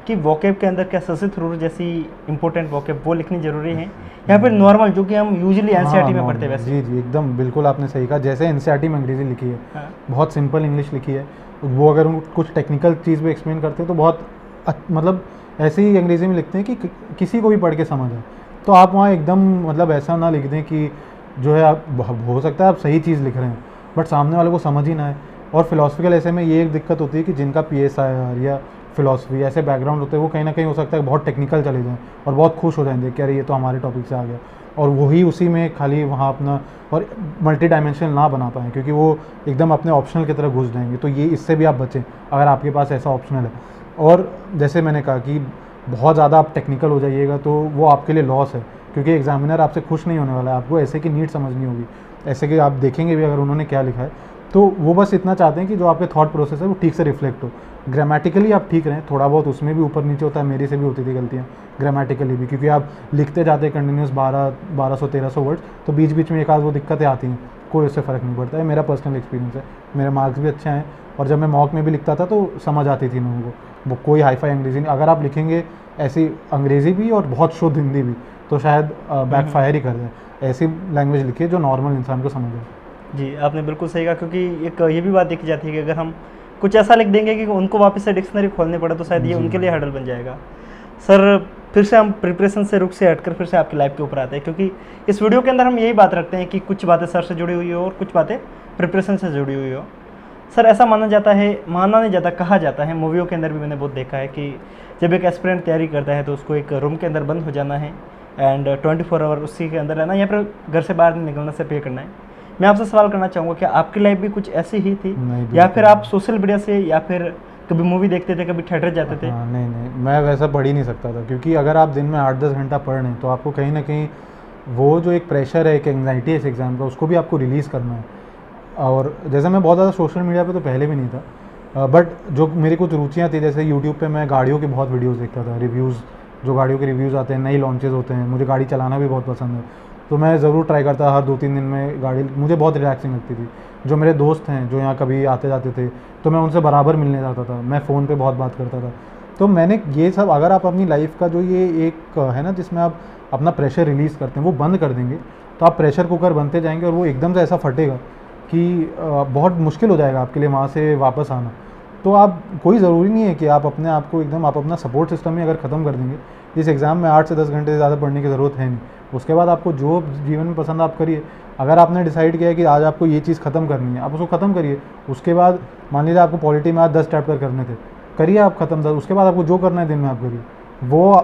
कि वोकैब के अंदर क्या ससित रूर जैसी इंपॉर्टेंट वोकैब वो लिखनी जरूरी है या फिर नॉर्मल जो कि हम यूजली एनसीईआरटी में पढ़ते हैं वैसे? जी जी, एकदम बिल्कुल आपने सही कहा। जैसे एनसीईआरटी में अंग्रेज़ी लिखी है, हाँ। बहुत सिंपल इंग्लिश लिखी है, वो अगर उन कुछ टेक्निकल चीज़ भी एक्सप्लेन करते हैं तो बहुत मतलब ऐसे ही अंग्रेज़ी में लिखते हैं कि किसी को भी पढ़ के समझ आए। तो आप वहाँ एकदम मतलब ऐसा ना लिख दें कि जो है आप, हो सकता है आप सही चीज़ लिख रहे हैं बट सामने वाले को समझ ही ना आए। और फिलोसफिकल ऐसे में ये एक दिक्कत होती है कि जिनका PSIR या फिलोसफी ऐसे बैकग्राउंड होते हैं, वो कहीं ना कहीं हो सकता है बहुत टेक्निकल चले जाएं और बहुत खुश हो जाएंगे कि अरे ये तो हमारे टॉपिक से आ गया, और वही उसी में खाली वहाँ अपना और मल्टी डायमेंशनल ना बना पाएँ, क्योंकि वो एकदम अपने ऑप्शनल की तरह घुस जाएंगे। तो ये इससे भी आप बचें अगर आपके पास ऐसा ऑप्शनल है। और जैसे मैंने कहा कि बहुत ज़्यादा आप टेक्निकल हो जाइएगा तो वो आपके लिए लॉस है, क्योंकि एग्जामिनर आपसे खुश नहीं होने वाला है। आपको ऐसे की नीड समझनी होगी, ऐसे कि आप देखेंगे भी अगर उन्होंने क्या लिखा है, तो वो बस इतना चाहते हैं कि जो आपके थॉट प्रोसेस है वो ठीक से रिफ्लेक्ट हो। ग्रामेटिकली आप ठीक रहें, थोड़ा बहुत उसमें भी ऊपर नीचे होता है, मेरी से भी होती थी गलतियाँ ग्रामेटिकली भी, क्योंकि आप लिखते जाते हैं कंटिन्यूस 1200-1300 वर्ड्स, तो बीच बीच में एक आध वो दिक्कतें आती हैं, कोई उससे फ़र्क नहीं पड़ता है। मेरा पर्सनल एक्सपीरियंस है, मेरे मार्क्स भी अच्छे हैं, और जब मैं मॉक में भी लिखता था तो समझ आती थी लोगों को। वो कोई हाई फाई अंग्रेज़ी नहीं, अगर आप लिखेंगे ऐसी अंग्रेज़ी भी और बहुत शुद्ध हिंदी भी तो शायद बैकफायर ही कर जाए। ऐसी लैंग्वेज लिखिए जो नॉर्मल इंसान को समझ आए। जी, आपने बिल्कुल सही कहा, क्योंकि एक ये भी बात देखी जाती है कि अगर हम कुछ ऐसा लिख देंगे कि उनको वापस से डिक्शनरी खोलनी पड़े तो शायद ये उनके लिए हर्डल बन जाएगा। सर फिर से हम प्रिपरेशन से रुख से हटकर फिर से आपकी लाइफ के ऊपर आते हैं, क्योंकि इस वीडियो के अंदर हम यही बात रखते हैं कि कुछ बातें सर से जुड़ी हुई हो और कुछ बातें प्रिपरेशन से जुड़ी हुई हो। सर ऐसा माना जाता है, माना नहीं जाता, कहा जाता है, मूवियों के अंदर भी मैंने बहुत देखा है कि जब एक एस्पिरेंट तैयारी करता है तो उसको एक रूम के अंदर बंद हो जाना है एंड 24 आवर उसी के अंदर रहना, या फिर घर से बाहर नहीं निकलना से पे करना है। मैं आपसे सवाल करना चाहूँगा, क्या आपकी लाइफ भी कुछ ऐसी ही थी, या फिर आप सोशल मीडिया से या फिर कभी मूवी देखते थे, कभी थिएटर जाते थे? नहीं नहीं, मैं वैसा पढ़ ही नहीं सकता था, क्योंकि अगर आप दिन में 8-10 घंटा पढ़ रहे हैं तो आपको कहीं ना कहीं वो जो एक प्रेशर है, एक एंग्जाइटी है इस एग्ज़ाम का, उसको भी आपको रिलीज़ करना है। और जैसे मैं बहुत ज़्यादा सोशल मीडिया पे तो पहले भी नहीं था, बट जो मेरी कुछ रुचियाँ थी, जैसे यूट्यूब पे मैं गाड़ियों की बहुत वीडियोस देखता था, रिव्यूज़, जो गाड़ियों के रिव्यूज़ आते हैं, नई लॉन्चेस होते हैं, मुझे गाड़ी चलाना भी बहुत पसंद है, तो मैं ज़रूर ट्राई करता हर 2-3 दिन में गाड़ी, मुझे बहुत रिलैक्सिंग लगती थी। जो मेरे दोस्त हैं जो यहाँ कभी आते जाते थे तो मैं उनसे बराबर मिलने जाता था, मैं फ़ोन पे बहुत बात करता था। तो मैंने ये सब, अगर आप अपनी लाइफ का जो ये एक है ना जिसमें आप अपना प्रेशर रिलीज़ करते हैं वो बंद कर देंगे, तो आप प्रेशर कुकर बनते जाएंगे और वो एकदम से ऐसा फटेगा कि बहुत मुश्किल हो जाएगा आपके लिए वहाँ से वापस आना। तो आप, कोई ज़रूरी नहीं है कि आप अपने आप को एकदम, आप अपना सपोर्ट सिस्टम ही अगर ख़त्म कर देंगे, इस एग्ज़ाम में 8 से 10 घंटे से ज़्यादा पढ़ने की ज़रूरत है नहीं। उसके बाद आपको जो जीवन में पसंद आप करिए। अगर आपने डिसाइड किया है कि आज आपको ये चीज़ ख़त्म करनी है, आप उसको ख़त्म करिए। उसके बाद मान लीजिए आपको पॉलिटी में आज 10 चैप्टर करने थे, करिए आप ख़त्म 10। उसके बाद आपको जो करना है दिन में आप करिए,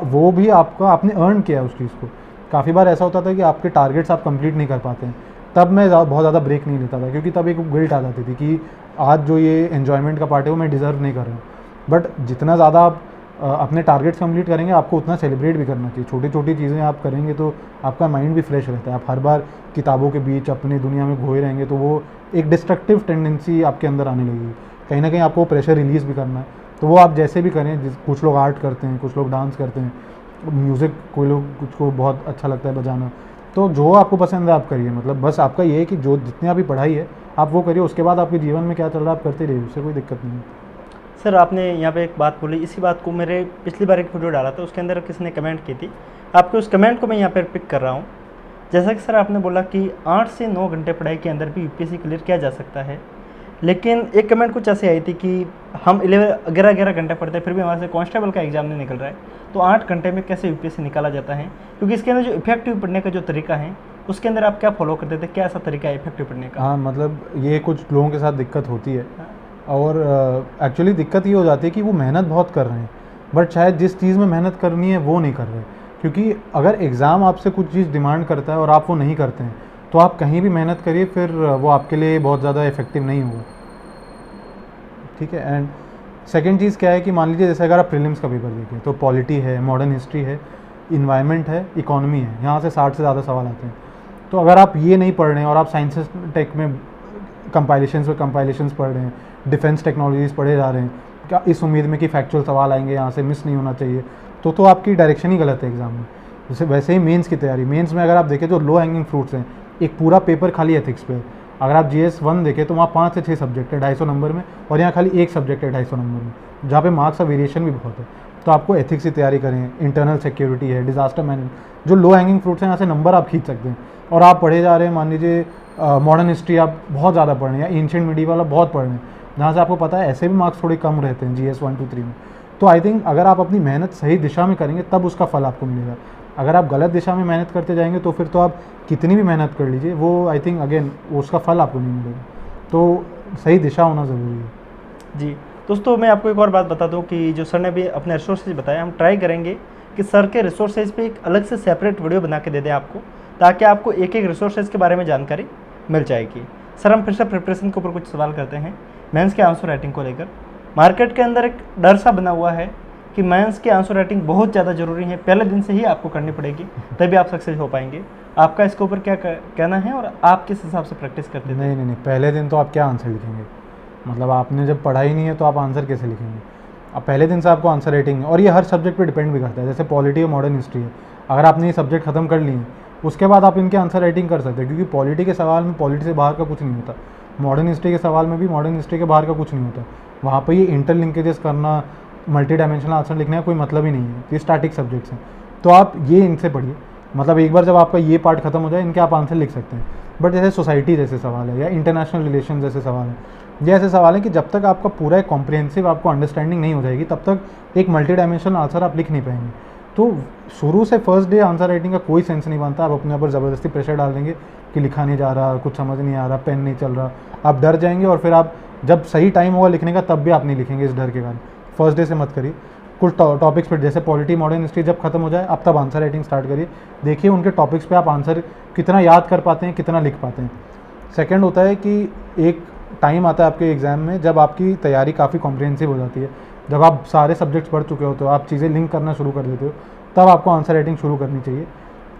वो भी आपका, आपने अर्न किया उस चीज़ को। काफ़ी बार ऐसा होता था कि आपके टारगेट्स आप कंप्लीट नहीं कर पाते हैं, तब मैं बहुत ज़्यादा ब्रेक नहीं लेता था, क्योंकि तब एक गिल्ट आ जाती थी कि आज जो ये एन्जॉयमेंट का पार्ट है वो मैं डिज़र्व नहीं कर रहा हूँ। बट जितना ज़्यादा आप अपने टारगेट्स कंप्लीट करेंगे, आपको उतना सेलिब्रेट भी करना चाहिए। छोटी छोटी चीज़ें आप करेंगे तो आपका माइंड भी फ्रेश रहता है। आप हर बार किताबों के बीच अपनी दुनिया में खोए रहेंगे तो वो एक डिस्ट्रक्टिव टेंडेंसी आपके अंदर आने लगेगी। कहीं ना कहीं आपको प्रेशर रिलीज़ भी करना है, तो वो आप जैसे भी करें। कुछ लोग आर्ट करते हैं, कुछ लोग डांस करते हैं, म्यूज़िक कोई लोग, कुछ को बहुत अच्छा लगता है बजाना, तो जो आपको पसंद है आप करिए। मतलब बस आपका ये है कि जो जितनी आपकी पढ़ाई है आप वो करिए, उसके बाद आपके जीवन में क्या चल रहा है आप करते रहिए, उससे कोई दिक्कत नहीं है। सर आपने यहाँ पे एक बात बोली, इसी बात को मेरे पिछली बार एक वीडियो डाला था, उसके अंदर किसी ने कमेंट की थी, आपके उस कमेंट को मैं यहाँ पर पिक कर रहा हूँ। जैसा कि सर आपने बोला कि 8 से 9 घंटे पढ़ाई के अंदर भी यूपीएससी क्लियर किया जा सकता है, लेकिन एक कमेंट कुछ ऐसी आई थी कि हम 11 घंटे पढ़ते हैं फिर भी हमारे से कांस्टेबल का एग्जाम नहीं निकल रहा है, तो 8 घंटे में कैसे यूपीएससी निकाला जाता है? क्योंकि इसके अंदर जो इफेक्टिव पढ़ने का जो तरीका है उसके अंदर आप क्या फॉलो करते थे, क्या ऐसा तरीका है इफेक्टिव पढ़ने का? हाँ, मतलब ये कुछ लोगों के साथ दिक्कत होती है, और एक्चुअली दिक्कत ये हो जाती है कि वो मेहनत बहुत कर रहे हैं, बट शायद जिस चीज़ में मेहनत करनी है वो नहीं कर रहे। क्योंकि अगर एग्ज़ाम आपसे कुछ चीज़ डिमांड करता है और आप वो नहीं करते हैं, तो आप कहीं भी मेहनत करिए, फिर वो आपके लिए बहुत ज़्यादा इफेक्टिव नहीं होगा। ठीक है। एंड सेकेंड चीज़ क्या है कि मान लीजिए जैसे अगर आप प्रीलिम्स का पेपर देखें तो पॉलिटी है, मॉडर्न हिस्ट्री है, इन्वायरमेंट है, इकोनॉमी है, यहाँ से 60 से ज़्यादा सवाल आते हैं। तो अगर आप ये नहीं पढ़ रहे हैं और आप साइंसेस टेक में कंपाइलेशंस पढ़ रहे हैं, डिफेंस टेक्नोलॉजीज़ पढ़े जा रहे हैं, क्या इस उम्मीद में कि फैक्चुअल सवाल आएंगे यहाँ से मिस नहीं होना चाहिए, तो आपकी डायरेक्शन ही गलत है एग्ज़ाम में। जैसे वैसे ही मेंस की तैयारी, मेंस में अगर आप देखें तो लो हैंगिंग फ्रूट्स हैं, एक पूरा पेपर खाली एथिक्स पे है। अगर आप GS 1 देखें तो वहाँ 5 से 6 सब्जेक्ट है 250 नंबर में, और यहाँ खाली एक सब्जेक्ट है 250 नंबर में, जहाँ पे मार्क्स का वेरिएशन भी बहुत है। तो आपको एथिक्स की तैयारी करें, इंटरनल सिक्योरिटी है, डिजास्टर मैनेजमेंट, जो लो हैंगिंग फ्रूट्स हैं यहाँ से नंबर आप खींच सकते हैं। और आप पढ़े जा रहे हैं, मान लीजिए मॉडर्न हिस्ट्री आप बहुत ज़्यादा पढ़ रहे हैं, या एंशिएंट मिडीवल आप बहुत पढ़ रहे हैं, जहाँ से आपको पता है ऐसे भी मार्क्स थोड़े कम रहते हैं GS 1 2 3 में। तो आई थिंक अगर आप अपनी मेहनत सही दिशा में करेंगे तब उसका फल आपको मिलेगा। अगर आप गलत दिशा में मेहनत करते जाएंगे तो फिर तो आप कितनी भी मेहनत कर लीजिए, वो आई थिंक अगेन उसका फल आपको नहीं मिलेगा। तो सही दिशा होना ज़रूरी है। जी दोस्तों, मैं आपको एक और बात बता दूं कि जो सर ने भी अपने रिसोर्सेज बताया, हम ट्राई करेंगे कि सर के रिसोर्सेज पे एक अलग से सेपरेट वीडियो बना के दे दें आपको, ताकि आपको एक एक रिसोर्सेज के बारे में जानकारी मिल जाएगी। सर, हम फिर से प्रिपरेशन के ऊपर कुछ सवाल करते हैं मेंस के आंसर राइटिंग को लेकर। मार्केट के अंदर एक डर सा बना हुआ है कि मेंस के आंसर राइटिंग बहुत ज़्यादा ज़रूरी है, पहले दिन से ही आपको करनी पड़ेगी, तभी आप सक्सेस हो पाएंगे। आपका इसके ऊपर क्या कहना है और आप किस हिसाब से प्रैक्टिस करते थे? नहीं, पहले दिन तो आप क्या आंसर लिखेंगे? मतलब आपने जब पढ़ा ही नहीं है तो आप आंसर कैसे लिखेंगे? अब पहले दिन से आपको आंसर राइटिंग, और ये हर सब्जेक्ट पे डिपेंड भी करता है। जैसे पॉलिटी और मॉडर्न हिस्ट्री है, अगर आपने ये सब्जेक्ट खत्म कर लिए उसके बाद आप इनके आंसर राइटिंग कर सकते हैं, क्योंकि पॉलिटी के सवाल में पॉलिटी से बाहर का कुछ नहीं होता, मॉडर्न हिस्ट्री के सवाल में भी मॉडर्न हिस्ट्री के बाहर का कुछ नहीं होता। वहाँ पर ये इंटरलिंकेजेस करना, मल्टी डायमेंशनल आंसर लिखने का कोई मतलब ही नहीं है, ये स्टैटिक सब्जेक्ट्स हैं। तो आप ये इनसे पढ़िए, मतलब एक बार जब आपका ये पार्ट खत्म हो जाए इनके आप आंसर लिख सकते हैं। बट जैसे सोसाइटी जैसे सवाल है, या इंटरनेशनल रिलेशन जैसे सवाल है, ये ऐसे सवाल है कि जब तक आपका पूरा एक कॉम्प्रिहेंसिव आपको अंडरस्टैंडिंग नहीं हो जाएगी तब तक एक मल्टी डायमेंशनल आंसर आप लिख नहीं पाएंगे। तो शुरू से फर्स्ट डे आंसर राइटिंग का कोई सेंस नहीं बनता। आप अपने ऊपर ज़बरदस्ती प्रेशर डाल देंगे कि लिखा नहीं जा रहा, कुछ समझ नहीं आ रहा, पेन नहीं चल रहा, आप डर जाएंगे, और फिर आप जब सही टाइम होगा लिखने का तब भी आप नहीं लिखेंगे इस डर के कारण। फर्स्ट डे से मत करिए। कुछ टॉपिक्स पर जैसे पॉलिटी, मॉडर्न हिस्ट्री जब खत्म हो जाए आप तब आंसर राइटिंग स्टार्ट करिए, देखिए उनके टॉपिक्स पे आप आंसर कितना याद कर पाते हैं, कितना लिख पाते हैं। सेकंड होता है कि एक टाइम आता है आपके एग्ज़ाम में जब आपकी तैयारी काफ़ी कॉम्प्रिहेंसिव हो जाती है, जब आप सारे सब्जेक्ट्स पढ़ चुके होते हो, आप चीज़ें लिंक करना शुरू कर देते हो, तब आपको आंसर राइटिंग शुरू करनी चाहिए।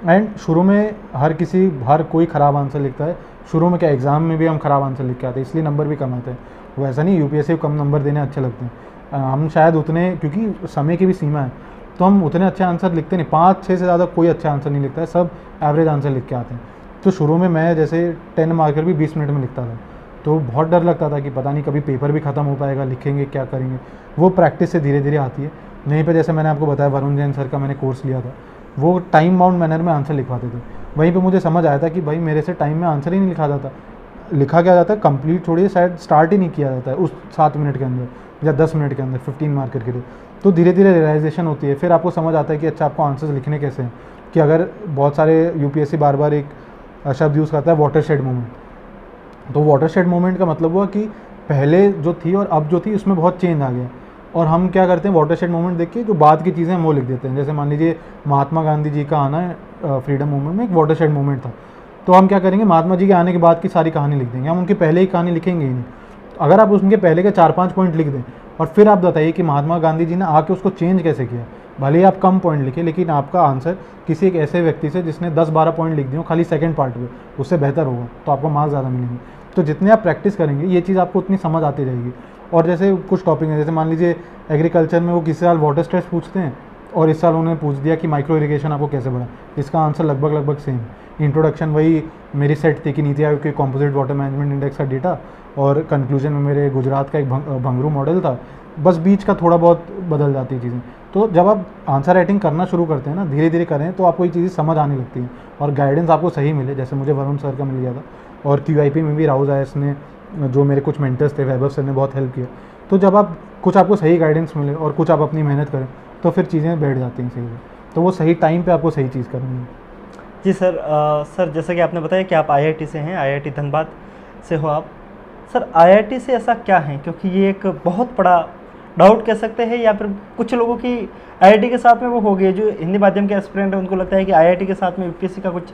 एंड शुरू में हर कोई ख़राब आंसर लिखता है। शुरू में क्या, एग्ज़ाम में भी हम ख़राब आंसर लिख के आते हैं, इसलिए नंबर भी कम आते हैं। वैसा नहीं UPSC को कम नंबर देने अच्छे लगते हैं, हम शायद उतने, क्योंकि समय की भी सीमा है, तो हम उतने अच्छे आंसर लिखते नहीं, 5-6 से ज़्यादा कोई अच्छा आंसर नहीं लिखता है, सब एवरेज आंसर लिख के आते हैं। तो शुरू में मैं जैसे 10 मार्कर भी 20 मिनट में लिखता था, तो बहुत डर लगता था कि पता नहीं कभी पेपर भी ख़त्म हो पाएगा, लिखेंगे क्या करेंगे। वो प्रैक्टिस से धीरे धीरे आती है। नहीं पे जैसे मैंने आपको बताया वरुण जैन सर का मैंने कोर्स लिया था, वो टाइम बाउंड मैनर में आंसर लिखवाते थे। वहीं पे मुझे समझ आया था कि भाई मेरे से टाइम में आंसर ही नहीं लिखा जाता, लिखा क्या जाता है, कंप्लीट छोड़िए, शायद स्टार्ट ही नहीं किया जाता है उस 7 मिनट के अंदर या 10 मिनट के अंदर 15 मार्कर के लिए। तो धीरे धीरे रियलाइजेशन होती है, फिर आपको समझ आता है कि अच्छा आपको आंसर्स लिखने कैसे हैं। कि अगर बहुत सारे UPSC बार बार एक शब्द यूज़ करता है वाटरशेड मोमेंट, तो वाटरशेड मोमेंट का मतलब हुआ कि पहले जो थी और अब जो थी उसमें बहुत चेंज आ गया। और हम क्या करते हैं, वाटरशेड मोमेंट देख के जो बाद की चीज़ें हम वो लिख देते हैं। जैसे मान लीजिए महात्मा गांधी जी का आना फ्रीडम मूवमेंट में एक वाटरशेड मोमेंट था, तो हम क्या करेंगे, महात्मा जी के आने के बाद की सारी कहानी लिख देंगे, हम उनके पहले ही कहानी लिखेंगे ही नहीं। अगर आप उनके पहले के 4-5 पॉइंट लिख दें और फिर आप बताइए कि महात्मा गांधी जी ने आके उसको चेंज कैसे किया, भले ही आप कम पॉइंट लिखे लेकिन आपका आंसर किसी एक ऐसे व्यक्ति से जिसने 10-12 पॉइंट लिख दिए खाली सेकंड पार्ट में, उससे बेहतर होगा, तो आपको मार्क्स ज़्यादा मिलेंगे। तो जितने आप प्रैक्टिस करेंगे ये चीज़ आपको उतनी समझ आती रहेगी। और जैसे कुछ टॉपिक हैं, जैसे मान लीजिए एग्रीकल्चर में वो किसी साल वाटर स्ट्रेस पूछते हैं और इस साल उन्होंने पूछ दिया कि माइक्रो इरिगेशन आपको कैसे बढ़ा, इसका आंसर लगभग सेम। इंट्रोडक्शन वही मेरी सेट थी कि नीति आयोग के कॉम्पोजिट वाटर मैनेजमेंट इंडेक्स का डेटा, और कंक्लूजन में मेरे गुजरात का एक भंगरू मॉडल था, बस बीच का थोड़ा बहुत बदल जाती है चीज़ें। तो जब आप आंसर राइटिंग करना शुरू करते हैं ना, धीरे धीरे करें, तो आपको ये चीज़ें समझ आने लगती हैं और गाइडेंस आपको सही मिले, जैसे मुझे वरुण सर का मिल गया था। और QIP में भी राउज IAS ने, जो मेरे कुछ मेंटर्स थे, वैभव सर ने बहुत हेल्प किया। तो जब आप कुछ आपको सही गाइडेंस मिले और कुछ आप अपनी मेहनत करें तो फिर चीज़ें बैठ जाती हैं सही से, तो वो सही टाइम पे आपको सही चीज़ करनी है। जी सर, सर जैसा कि आपने बताया कि आप IIT से हैं, IIT धनबाद से हो आप। सर IIT से ऐसा क्या है, क्योंकि ये एक बहुत बड़ा डाउट कह सकते हैं, या फिर कुछ लोगों की IIT के साथ में वो हो गई, जो हिंदी माध्यम के एस्पिरेंट है उनको लगता है कि IIT के साथ में UPSC का कुछ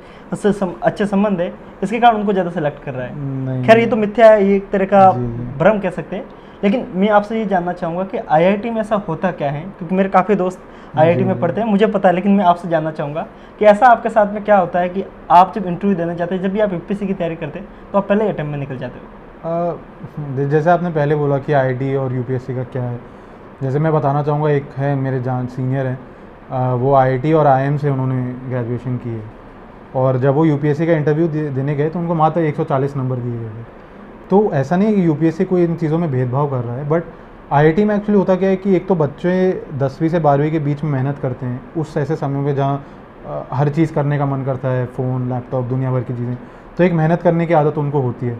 अच्छे संबंध है, इसके कारण उनको ज़्यादा सेलेक्ट कर रहा है। खैर ये तो मिथ्या है, ये एक तरह का भ्रम कह सकते हैं। लेकिन मैं आपसे ये जानना चाहूँगा कि IIT में ऐसा होता क्या है, क्योंकि मेरे काफ़ी दोस्त IIT में पढ़ते हैं, मुझे पता है, लेकिन मैं आपसे जानना चाहूँगा कि ऐसा आपके साथ में क्या होता है कि आप जब इंटरव्यू देने जाते हैं, जब भी आप UPSC की तैयारी करते हैं तो आप पहले अटेम्प्ट में निकल जाते हो? जैसे आपने पहले बोला कि आईटी और यूपीएससी का क्या है, जैसे मैं बताना चाहूँगा, एक है मेरे जान सीनियर हैं, वो आईटी और आईएम से उन्होंने ग्रेजुएशन की है, और जब वो यूपीएससी का इंटरव्यू देने गए तो उनको मात्र 140 नंबर दिए गए थे। तो ऐसा नहीं है कि यूपीएससी कोई इन चीज़ों में भेदभाव कर रहा है, बट आईआईटी में एक्चुअली होता क्या है कि एक तो बच्चे 10वीं से 12वीं के बीच में मेहनत करते हैं उस ऐसे समय में जहाँ हर चीज़ करने का मन करता है, फ़ोन, लैपटॉप, दुनिया भर की चीज़ें, तो एक मेहनत करने की आदत उनको होती है।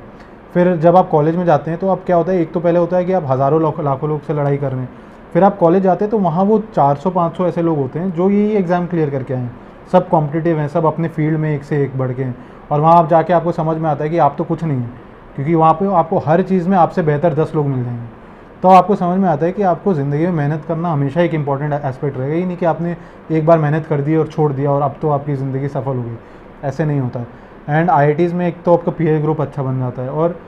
फिर जब आप कॉलेज में जाते हैं तो अब क्या होता है, एक तो पहले होता है कि आप हज़ारों लाखों लोग से लड़ाई कर रहे हैं, फिर आप कॉलेज जाते हैं तो वहाँ वो 400-500 ऐसे लोग होते हैं जो यही एग्ज़ाम क्लियर करके आए हैं, सब कॉम्पिटिटिव हैं, सब अपने फील्ड में एक से एक बढ़ के हैं, और वहाँ आप जाके आपको समझ में आता है कि आप तो कुछ नहीं है, क्योंकि वहाँ पे आपको हर चीज़ में आपसे बेहतर 10 लोग मिल जाएंगे। तो आपको समझ में आता है कि आपको ज़िंदगी में मेहनत करना हमेशा एक इंपॉर्टेंट एस्पेक्ट रहेगा, ही नहीं कि आपने एक बार मेहनत कर दी और छोड़ दिया और अब तो आपकी ज़िंदगी सफल हो गई, ऐसे नहीं होता है। एंड आईआईटीज़ में एक तो आपका पीयर ग्रुप अच्छा बन जाता है, और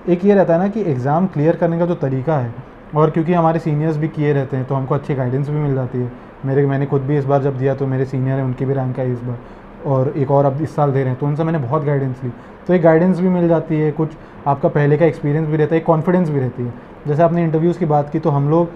एक ये रहता है ना कि एग्ज़ाम क्लियर करने का जो तरीका है, और क्योंकि हमारे सीनियर्स भी किए रहते हैं तो हमको अच्छी गाइडेंस भी मिल जाती है। मैंने खुद भी इस बार जब दिया तो मेरे सीनियर हैं, उनकी भी रैंक आई इस बार, और एक और अब इस साल दे रहे हैं, तो उनसे मैंने बहुत गाइडेंस ली, तो एक गाइडेंस भी मिल जाती है, कुछ आपका पहले का एक्सपीरियंस भी रहता है, एक कॉन्फिडेंस भी रहती है। जैसे आपने इंटरव्यूज़ की बात की, तो हम लोग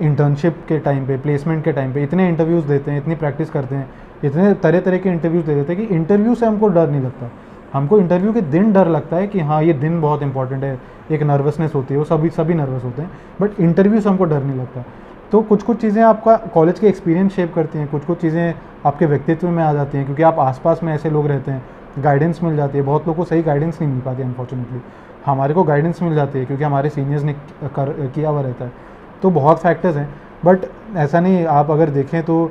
इंटर्नशिप के टाइम पे, प्लेसमेंट के टाइम पे इतने इंटरव्यूज़ देते हैं, इतनी प्रैक्टिस करते हैं, इतने तरह तरह के इंटरव्यूज़ दे देते हैं कि इंटरव्यू से हमको डर नहीं लगता। हमको इंटरव्यू के दिन डर लगता है कि हाँ ये दिन बहुत इंपॉर्टेंट है, एक नर्वसनेस होती है, वो सभी नर्वस होते हैं, बट इंटरव्यू से हमको डर नहीं लगता। तो कुछ कुछ चीज़ें आपका कॉलेज के एक्सपीरियंस शेप करती हैं, कुछ कुछ चीज़ें आपके व्यक्तित्व में आ जाती हैं, क्योंकि आप आसपास में ऐसे लोग रहते हैं, गाइडेंस मिल जाती है। बहुत लोगों को सही गाइडेंस नहीं मिल पाती अनफॉर्चुनेटली, हमारे को गाइडेंस मिल जाती है क्योंकि हमारे सीनियर्स ने किया हुआ रहता है। तो बहुत फैक्टर्स हैं, बट ऐसा नहीं, आप अगर देखें तो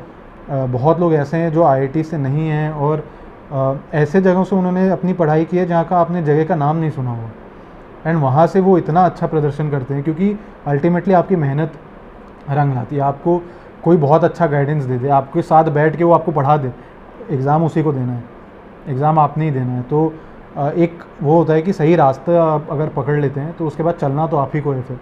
बहुत लोग ऐसे हैं जो आईआईटी से नहीं हैं, और ऐसे जगहों से उन्होंने अपनी पढ़ाई की है जहाँ का आपने जगह का नाम नहीं सुना हुआ, एंड वहाँ से वो इतना अच्छा प्रदर्शन करते हैं, क्योंकि अल्टीमेटली आपकी मेहनत रंग लाती है। आपको कोई बहुत अच्छा गाइडेंस दे दे, आपके साथ बैठ के वो आपको पढ़ा दे, एग्ज़ाम उसी को देना है, एग्ज़ाम आपने ही देना है। तो एक वो होता है कि सही रास्ता आप अगर पकड़ लेते हैं तो उसके बाद चलना तो आप ही को है फिर।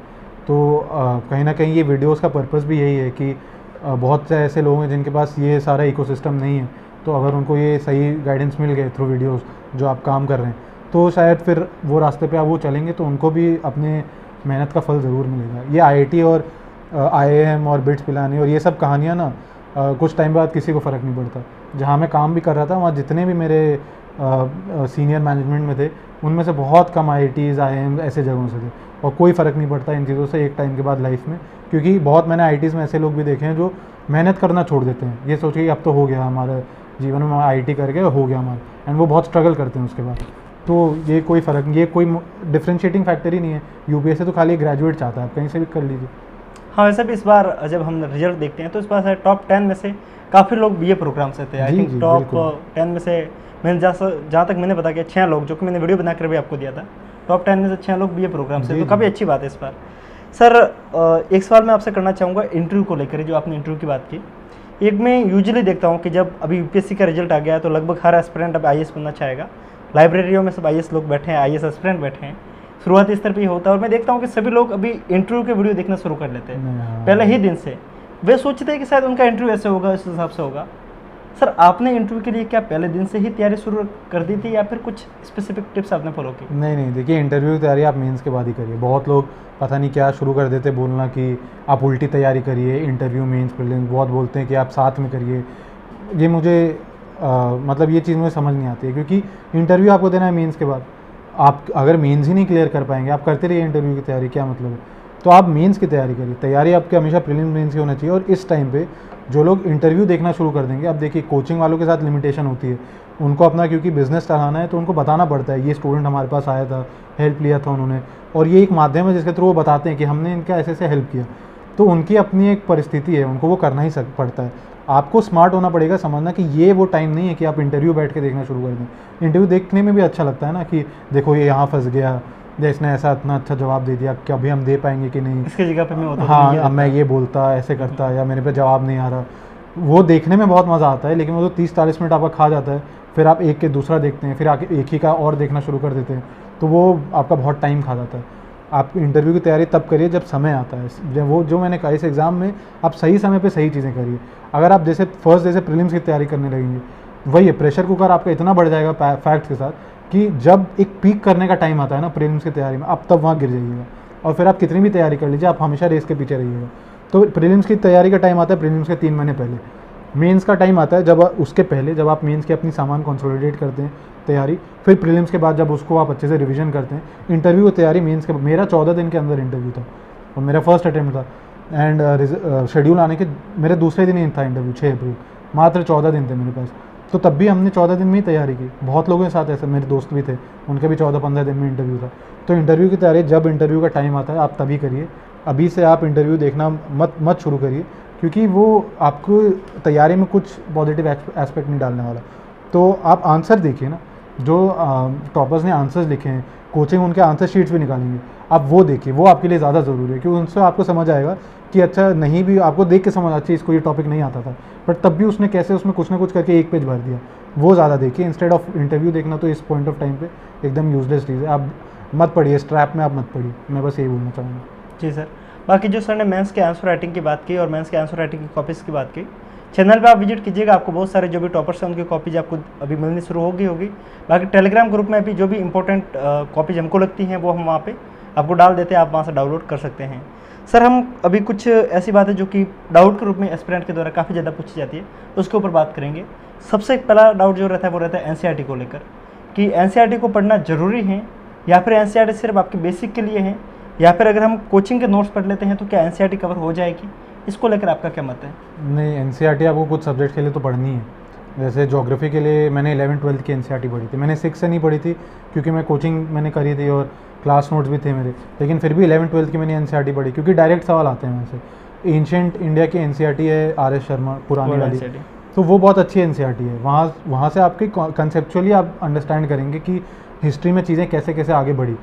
तो कहीं ना कहीं ये वीडियोस का पर्पस भी यही है कि बहुत से ऐसे लोग हैं जिनके पास ये सारा इकोसिस्टम नहीं है, तो अगर उनको ये सही गाइडेंस मिल गए थ्रू वीडियोस जो आप काम कर रहे हैं, तो शायद फिर वो रास्ते पे आप वो चलेंगे तो उनको भी अपने मेहनत का फल ज़रूर मिलेगा। ये आईआईटी और आईआईएम और बिट्स पिलानी और ये सब कहानियाँ ना कुछ टाइम बाद किसी को फ़र्क नहीं पड़ता। जहाँ मैं काम भी कर रहा था वहाँ जितने भी मेरे सीनियर मैनेजमेंट में थे, उनमें से बहुत कम आईआईटीज़ आईआईएम ऐसे जगहों से थे, और कोई फ़र्क नहीं पड़ता इन चीज़ों से एक टाइम के बाद लाइफ में, क्योंकि बहुत मैंने आईआईटीज़ में ऐसे लोग भी देखे हैं जो मेहनत करना छोड़ देते हैं, ये सोच के अब तो हो गया हमारा जीवन में, आईआईटी करके हो गया हमारा, एंड वो बहुत स्ट्रगल करते हैं उसके बाद। तो ये कोई फ़र्क, ये कोई डिफ्रेंशिएटिंग फैक्टर ही नहीं है। यूपीएससी तो खाली ग्रेजुएट चाहता है, आप कहीं से भी कर लीजिए। हाँ, वैसे भी इस बार जब हम रिजल्ट देखते हैं तो इस बार शायद टॉप 10 में से काफ़ी लोग बीए प्रोग्राम से थे। आई थिंक टॉप 10 में से मैंने जहाँ तक मैंने पता किया 6 लोग, जो कि मैंने वीडियो बनाकर भी आपको दिया था, टॉप 10 में से 6 लोग बीए प्रोग्राम से, तो काफ़ी अच्छी बात है इस बार। सर एक सवाल मैं आपसे करना चाहूँगा इंटरव्यू को लेकर, जो आपने इंटरव्यू की बात की। एक मैं यूजुअली देखता हूँ कि जब अभी यूपीएससी का रिजल्ट आ गया तो लगभग हर एस्पिरेंट अब आईएएस बनना चाहेगा, लाइब्रेरियों में सब आईएएस लोग बैठे हैं, आईएएस एस्पिरेंट बैठे हैं, शुरुआती स्तर पे ही होता है। और मैं देखता हूँ कि सभी लोग अभी इंटरव्यू के वीडियो देखना शुरू कर लेते हैं पहले ही दिन से। वे सोचते हैं कि शायद उनका इंटरव्यू ऐसे होगा, इस हिसाब से होगा। सर आपने इंटरव्यू के लिए क्या पहले दिन से ही तैयारी शुरू कर दी थी, या फिर कुछ स्पेसिफिक टिप्स आपने फॉलो की? नहीं, देखिए इंटरव्यू की तैयारी आप मेंस के बाद ही करिए। बहुत लोग पता नहीं क्या शुरू कर देते बोलना कि आप उल्टी तैयारी करिए, इंटरव्यू मेंस प्रीलिम्स, बहुत बोलते हैं कि आप साथ में करिए। ये मुझे मतलब ये चीज़ मुझे समझ नहीं आती है, क्योंकि इंटरव्यू आपको देना है मेंस के बाद। आप अगर मेंस ही नहीं क्लियर कर पाएंगे, आप करते रहिए इंटरव्यू की तैयारी, क्या मतलब है? तो आप मेंस की तैयारी करिए। तैयारी आपकी हमेशा प्रीलिम्स मेंस की होना चाहिए। और इस टाइम पे जो लोग इंटरव्यू देखना शुरू कर देंगे, अब देखिए कोचिंग वालों के साथ लिमिटेशन होती है, उनको अपना क्योंकि बिजनेस चलाना है तो उनको बताना पड़ता है ये स्टूडेंट हमारे पास आया था, हेल्प लिया था उन्होंने, और ये एक माध्यम है जिसके थ्रू वो बताते हैं कि हमने इनका ऐसे ऐसे हेल्प किया। तो उनकी अपनी एक परिस्थिति है, उनको वो करना ही पड़ता है। आपको स्मार्ट होना पड़ेगा, समझना कि ये वो टाइम नहीं है कि आप इंटरव्यू बैठ के देखना शुरू कर दें। इंटरव्यू देखने में भी अच्छा लगता है ना कि देखो ये यहाँ फंस गया, या इसने ऐसा इतना अच्छा जवाब दे दिया, क्या अभी हम दे पाएंगे कि नहीं, इसकी जगह पे मैं होता, हाँ अब मैं ये बोलता, ऐसे करता, या मेरे पे जवाब नहीं आ रहा। वो देखने में बहुत मज़ा आता है, लेकिन वो तो 30-40 मिनट आपका खा जाता है। फिर आप एक के दूसरा देखते हैं, फिर आके एक ही का और देखना शुरू कर देते हैं, तो वो आपका बहुत टाइम खा जाता है। आप इंटरव्यू की तैयारी तब करिए जब समय आता है। जब वो जो मैंने कहा, इस एग्ज़ाम में आप सही समय पे सही चीज़ें करिए। अगर आप जैसे फर्स्ट डे से प्रीलिम्स की तैयारी करने लगेंगे, वही है, प्रेशर कुकर आपका इतना बढ़ जाएगा फैक्ट्स के साथ कि जब एक पीक करने का टाइम आता है ना प्रीलिम्स की तैयारी में, आप तब वहाँ गिर जाइएगा, और फिर आप कितनी भी तैयारी कर लीजिए, आप हमेशा रेस के पीछे रहिएगा। तो प्रीलिम्स की तैयारी का टाइम आता है प्रीलिम्स के 3 महीने पहले, मेंस का टाइम आता है जब उसके पहले, जब आप मेंस के अपनी सामान कंसोलिडेट करते हैं तैयारी, फिर प्रीलिम्स के बाद जब उसको आप अच्छे से रिवीजन करते हैं। इंटरव्यू की तैयारी मेंस के, मेरा 14 दिन के अंदर इंटरव्यू था और मेरा फर्स्ट अटैम्प्ट था, एंड शेड्यूल आने के मेरे दूसरे दिन ही था इंटरव्यू, 6 अप्रैल, मात्र 14 दिन थे मेरे पास। तो तब भी हमने 14 दिन में ही तैयारी की। बहुत लोगों के साथ ऐसे, मेरे दोस्त भी थे, उनके भी 14-15 दिन में इंटरव्यू था। तो इंटरव्यू की तैयारी, जब इंटरव्यू का टाइम आता है आप तभी करिए, अभी से आप इंटरव्यू देखना मत शुरू करिए, क्योंकि वो आपको तैयारी में कुछ पॉजिटिव एस्पेक्ट नहीं डालने वाला। तो आप आंसर देखिए ना, जो टॉपर्स ने आंसर्स लिखे हैं, कोचिंग उनके आंसर शीट्स भी निकालेंगे, आप वो देखिए, वो आपके लिए ज़्यादा ज़रूरी है, क्योंकि उनसे आपको समझ आएगा कि अच्छा, नहीं भी आपको देख के समझ अच्छा इसको ये टॉपिक नहीं आता था, बट तब भी उसने कैसे उसमें कुछ ना कुछ करके एक पेज भर दिया, वो ज़्यादा देखिए इंस्टेड ऑफ इंटरव्यू देखना। तो इस पॉइंट ऑफ टाइम पे एकदम यूजलेस चीज़ है, आप मत पढ़िए, इस ट्रैप में आप मत पढ़िए, मैं बस यही बोलना चाहूँगा। जी सर। बाकी जो सर ने मेंस के आंसर राइटिंग की बात की और मेंस के आंसर राइटिंग की कॉपीज़ की बात की, चैनल पे आप विजिट कीजिएगा, आपको बहुत सारे जो भी टॉपर्स हैं उनकी कॉपीज आपको अभी मिलनी शुरू होगी। बाकी टेलीग्राम ग्रुप में भी जो भी इंपॉर्टेंट कॉपीज हमको लगती हैं वो हम वहाँ पे आपको डाल देते हैं, आप वहाँ से डाउनलोड कर सकते हैं। सर हम अभी कुछ ऐसी बात है जो कि डाउट के रूप में एस्पिरेंट के द्वारा काफ़ी ज़्यादा पूछी जाती है, उसके ऊपर बात करेंगे। सबसे पहला डाउट जो रहता है वो रहता है एनसीईआरटी को लेकर, कि एनसीईआरटी को पढ़ना ज़रूरी है या फिर एनसीईआरटी सिर्फ आपके बेसिक के लिए है, या फिर अगर हम कोचिंग के नोट्स पढ़ लेते हैं तो क्या एनसीईआरटी कवर हो जाएगी? इसको लेकर आपका क्या मत है? नहीं, एनसीईआरटी आपको कुछ सब्जेक्ट के लिए तो पढ़नी है। जैसे ज्योग्राफी के लिए मैंने 11th-12th की एनसीईआरटी पढ़ी थी, मैंने 6 से नहीं पढ़ी थी क्योंकि मैं कोचिंग मैंने करी थी और क्लास नोट्स भी थे मेरे, लेकिन फिर भी 11th-12th की मैंने एनसीईआरटी पढ़ी, क्योंकि डायरेक्ट सवाल आते हैं वहाँ से। एंशिएंट इंडिया की एनसीईआरटी है आर एस शर्मा, पुरानी वाली, तो वो बहुत अच्छी एनसीईआरटी है। वहाँ से आपकी कंसेप्चुअली आप अंडरस्टैंड करेंगे कि हिस्ट्री में चीज़ें कैसे कैसे आगे बढ़ी,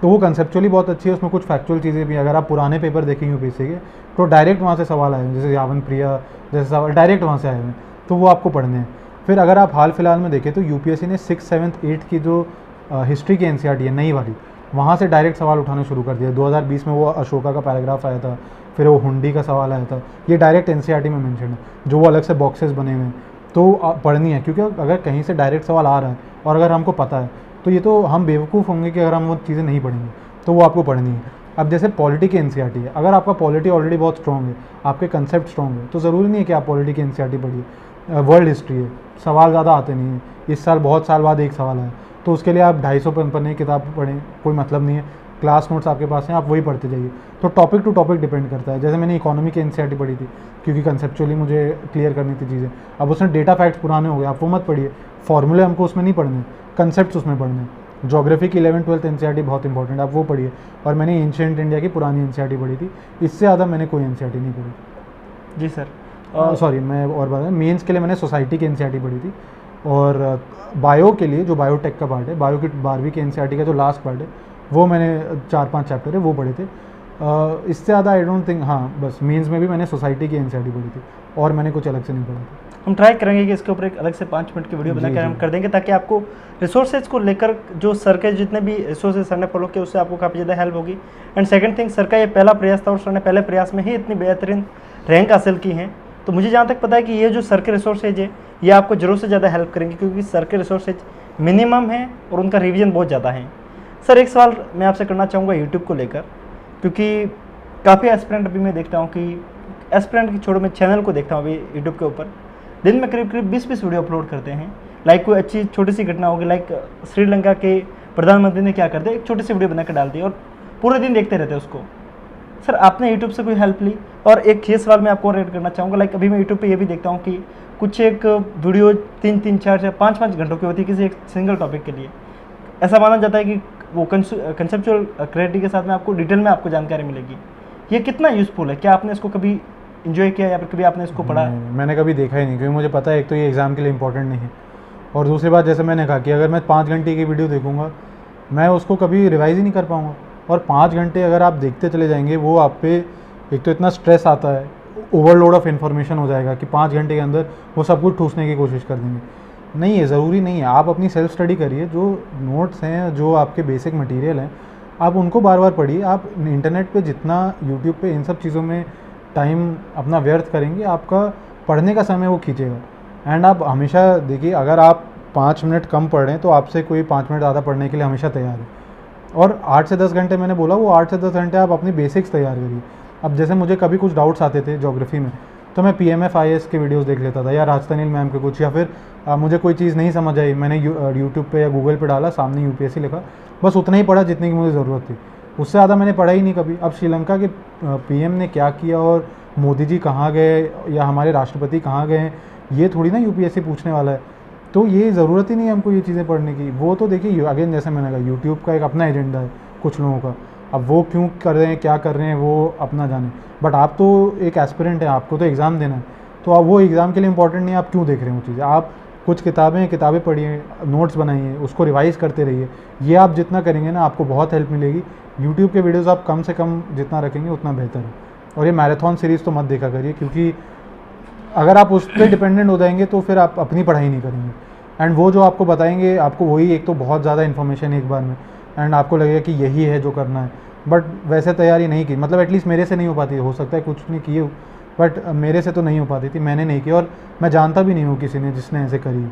तो वो कंसेप्चुअली बहुत अच्छी है। उसमें कुछ फैक्चुअल चीज़ें भी, अगर आप पुराने पेपर देखेंगे यूपीएससी के, तो डायरेक्ट वहाँ से सवाल आए हैं, जैसे यावन प्रिया जैसे सवाल डायरेक्ट वहाँ से आए हैं, तो वो आपको पढ़ने हैं। फिर अगर आप हाल फिलहाल में देखें तो यूपीएससी ने 6, 7, 8 की जो हिस्ट्री की एनसीईआरटी है नई वाली, वहाँ से डायरेक्ट सवाल उठाने शुरू कर दिया। 2020 में वो अशोका का पैराग्राफ आया था, फिर वो हुंडी का सवाल आया था, ये डायरेक्ट एनसीईआरटी में मेंशन है, जो वो अलग से बॉक्सेस बने हुए हैं, तो पढ़नी है। क्योंकि अगर कहीं से डायरेक्ट सवाल आ रहा है और अगर हमको पता है, तो ये तो हम बेवकूफ़ होंगे कि अगर हम वो चीज़ें नहीं पढ़ेंगे, तो वो आपको पढ़नी है। अब जैसे पॉलिटी की एनसीईआरटी है, अगर आपका पॉलिटी ऑलरेडी बहुत स्ट्रॉन्ग है, आपके कंसेप्ट स्ट्रॉन्ग है, तो ज़रूरी नहीं है कि आप पॉलिटी की एनसीईआरटी पढ़िए। वर्ल्ड हिस्ट्री है, सवाल ज़्यादा आते नहीं है, इस साल बहुत साल बाद एक सवाल आया, तो उसके लिए आप 250 पन्ने की किताब पढ़ें, कोई मतलब नहीं है। क्लास नोट्स आपके पास हैं, आप वही पढ़ते जाइए। तो टॉपिक टू टॉपिक डिपेंड करता है। जैसे मैंने इकोनॉमी की एनसीईआरटी पढ़ी थी, क्योंकि कंसेप्चुअली मुझे क्लियर करनी थी चीज़ें। अब उसमें डेटा फैक्ट्स पुराने हो गए, आप वो मत पढ़िए, फॉर्मूले हमको उसमें नहीं पढ़ने, कंसेप्ट उसमें पढ़ने। ज्योग्राफी की 11th-12th एनसीईआरटी बहुत इंपॉर्टेंट है, आप वो पढ़िए। और मैंने एंशिएंट इंडिया की पुरानी एनसीईआरटी पढ़ी थी, इससे ज़्यादा मैंने कोई एनसीईआरटी नहीं पढ़ी। जी सर। सॉरी, मैं और बात है, मेंस के लिए मैंने सोसाइटी की एनसीईआरटी पढ़ी थी, और बायो के लिए जो बायोटेक का पार्ट है, बायो की 12वीं की एनसीईआरटी का जो लास्ट पार्ट है, वो मैंने 4-5 चैप्टर है वो पढ़े थे। इससे ज़्यादा आई डोंट थिंक। हाँ, बस मेंस में भी मैंने सोसाइटी की एनसीईआरटी पढ़ी थी, और मैंने कुछ अलग से नहीं पढ़ा था। हम ट्राई करेंगे कि इसके ऊपर एक अलग से 5 मिनट की वीडियो बनाकर हम कर देंगे, ताकि आपको रिसोर्सेज को लेकर जो सर के जितने भी रिसोर्सेज सर ने फॉलो किए, उससे आपको काफ़ी ज़्यादा हेल्प होगी। एंड सेकंड थिंग, सर का ये पहला प्रयास था और सर ने पहले प्रयास में ही इतनी बेहतरीन रैंक हासिल की हैं। तो मुझे जहाँ तक पता है कि ये जो सर के रिसोर्सेज है, ये आपको जरूर से ज़्यादा हेल्प करेंगे, क्योंकि सर के रिसोर्सेज मिनिमम है और उनका रिविजन बहुत ज़्यादा है। सर एक सवाल मैं आपसे करना चाहूँगा यूट्यूब को लेकर, क्योंकि काफ़ी एस्पिरेंट अभी मैं देखता हूँ कि एस्पिरेंट की छोड़ो, मैं चैनल को देखता हूँ अभी यूट्यूब के ऊपर, दिन में करीब 20-20 वीडियो अपलोड करते हैं। लाइक कोई अच्छी छोटी सी घटना होगी, लाइक श्रीलंका के प्रधानमंत्री ने क्या कर दिया, एक छोटी सी वीडियो बनाकर डाल दी और पूरे दिन देखते रहते हैं उसको। सर आपने यूट्यूब से कोई हेल्प ली? और एक ये सवाल मैं आपको रेड करना चाहूँगा, लाइक अभी मैं यूट्यूब पे ये भी देखता हूँ कि कुछ एक वीडियो 3-3, 4 या 5-5 घंटों की होती है किसी एक सिंगल टॉपिक के लिए। ऐसा माना जाता है कि वो कंसेप्चुअल क्लैरिटी के साथ में आपको डिटेल में आपको जानकारी मिलेगी। ये कितना यूज़फुल है? क्या आपने इसको कभी इन्जॉय किया या फिर कभी आपने इसको पढ़ा? मैंने कभी देखा ही नहीं, क्योंकि मुझे पता है एक तो ये एग्ज़ाम के लिए इंपॉर्टेंट नहीं है, और दूसरी बात जैसे मैंने कहा कि अगर मैं 5 घंटे की वीडियो देखूंगा, मैं उसको कभी रिवाइज़ ही नहीं कर पाऊंगा। और 5 घंटे अगर आप देखते चले जाएंगे, वो आप पे एक तो इतना स्ट्रेस आता है, ओवरलोड ऑफ इन्फॉर्मेशन हो जाएगा कि 5 घंटे के अंदर वो सब कुछ ठूसने की कोशिश कर देंगे। नहीं है, ज़रूरी नहीं है। आप अपनी सेल्फ स्टडी करिए, जो नोट्स हैं, जो आपके बेसिक मटेरियल हैं, आप उनको बार बार पढ़िए। आप इंटरनेट पे जितना, यूट्यूब पे इन सब चीज़ों में टाइम अपना व्यर्थ करेंगे, आपका पढ़ने का समय वो खींचेगा। एंड आप हमेशा देखिए, अगर आप 5 मिनट कम पढ़ रहे हैं तो आपसे कोई 5 मिनट ज़्यादा पढ़ने के लिए हमेशा तैयार है। और 8 से 10 घंटे मैंने बोला, वो 8 से 10 घंटे आप अपनी बेसिक्स तैयार करिए। अब जैसे मुझे कभी कुछ डाउट्स आते थे ज्योग्राफी में, तो मैं PMF IAS के वीडियोस देख लेता था, या राजस्थानी मैम के कुछ, या फिर मुझे कोई चीज़ नहीं समझ आई, मैंने यूट्यूब पे या गूगल पे डाला, सामने UPSC लिखा, बस उतना ही पढ़ा जितनी की मुझे ज़रूरत थी, उससे ज़्यादा मैंने पढ़ा ही नहीं कभी। अब श्रीलंका के PM ने क्या किया और मोदी जी कहाँ गए या हमारे राष्ट्रपति कहाँ गए, ये थोड़ी ना UPSC पूछने वाला है। तो ये ज़रूरत ही नहीं है हमको ये चीज़ें पढ़ने की। वो तो देखिए अगेन जैसे मैंने कहा, यूट्यूब का एक अपना एजेंडा है कुछ लोगों का, अब वो क्यों कर रहे हैं, क्या कर रहे हैं, वो अपना जाने। बट आप तो एक एस्पिरेंट हैं, आपको तो एग्ज़ाम देना है, तो आप वो एग्ज़ाम के लिए इंपॉर्टेंट नहीं है, आप क्यों देख रहे हैं वो चीज़ें। आप कुछ किताबें पढ़िए, नोट्स बनाइए, उसको रिवाइज़ करते रहिए। ये आप जितना करेंगे ना, आपको बहुत हेल्प मिलेगी। यूट्यूब के वीडियोज़ आप कम से कम जितना रखेंगे उतना बेहतर है। और ये मैराथन सीरीज़ तो मत देखा करिए, क्योंकि अगर आप उस पर डिपेंडेंट हो जाएंगे तो फिर आप अपनी पढ़ाई नहीं करेंगे। एंड वो जो आपको बताएंगे, आपको वही एक तो बहुत ज़्यादा इन्फॉर्मेशन एक बार में, एंड आपको लगेगा कि यही है जो करना है। बट वैसे तैयारी नहीं की, मतलब एटलीस्ट मेरे से नहीं हो पाती, हो सकता है कुछ नहीं किए हो, बट मेरे से तो नहीं हो पाती थी, मैंने नहीं की। और मैं जानता भी नहीं हूँ किसी ने जिसने ऐसे करी।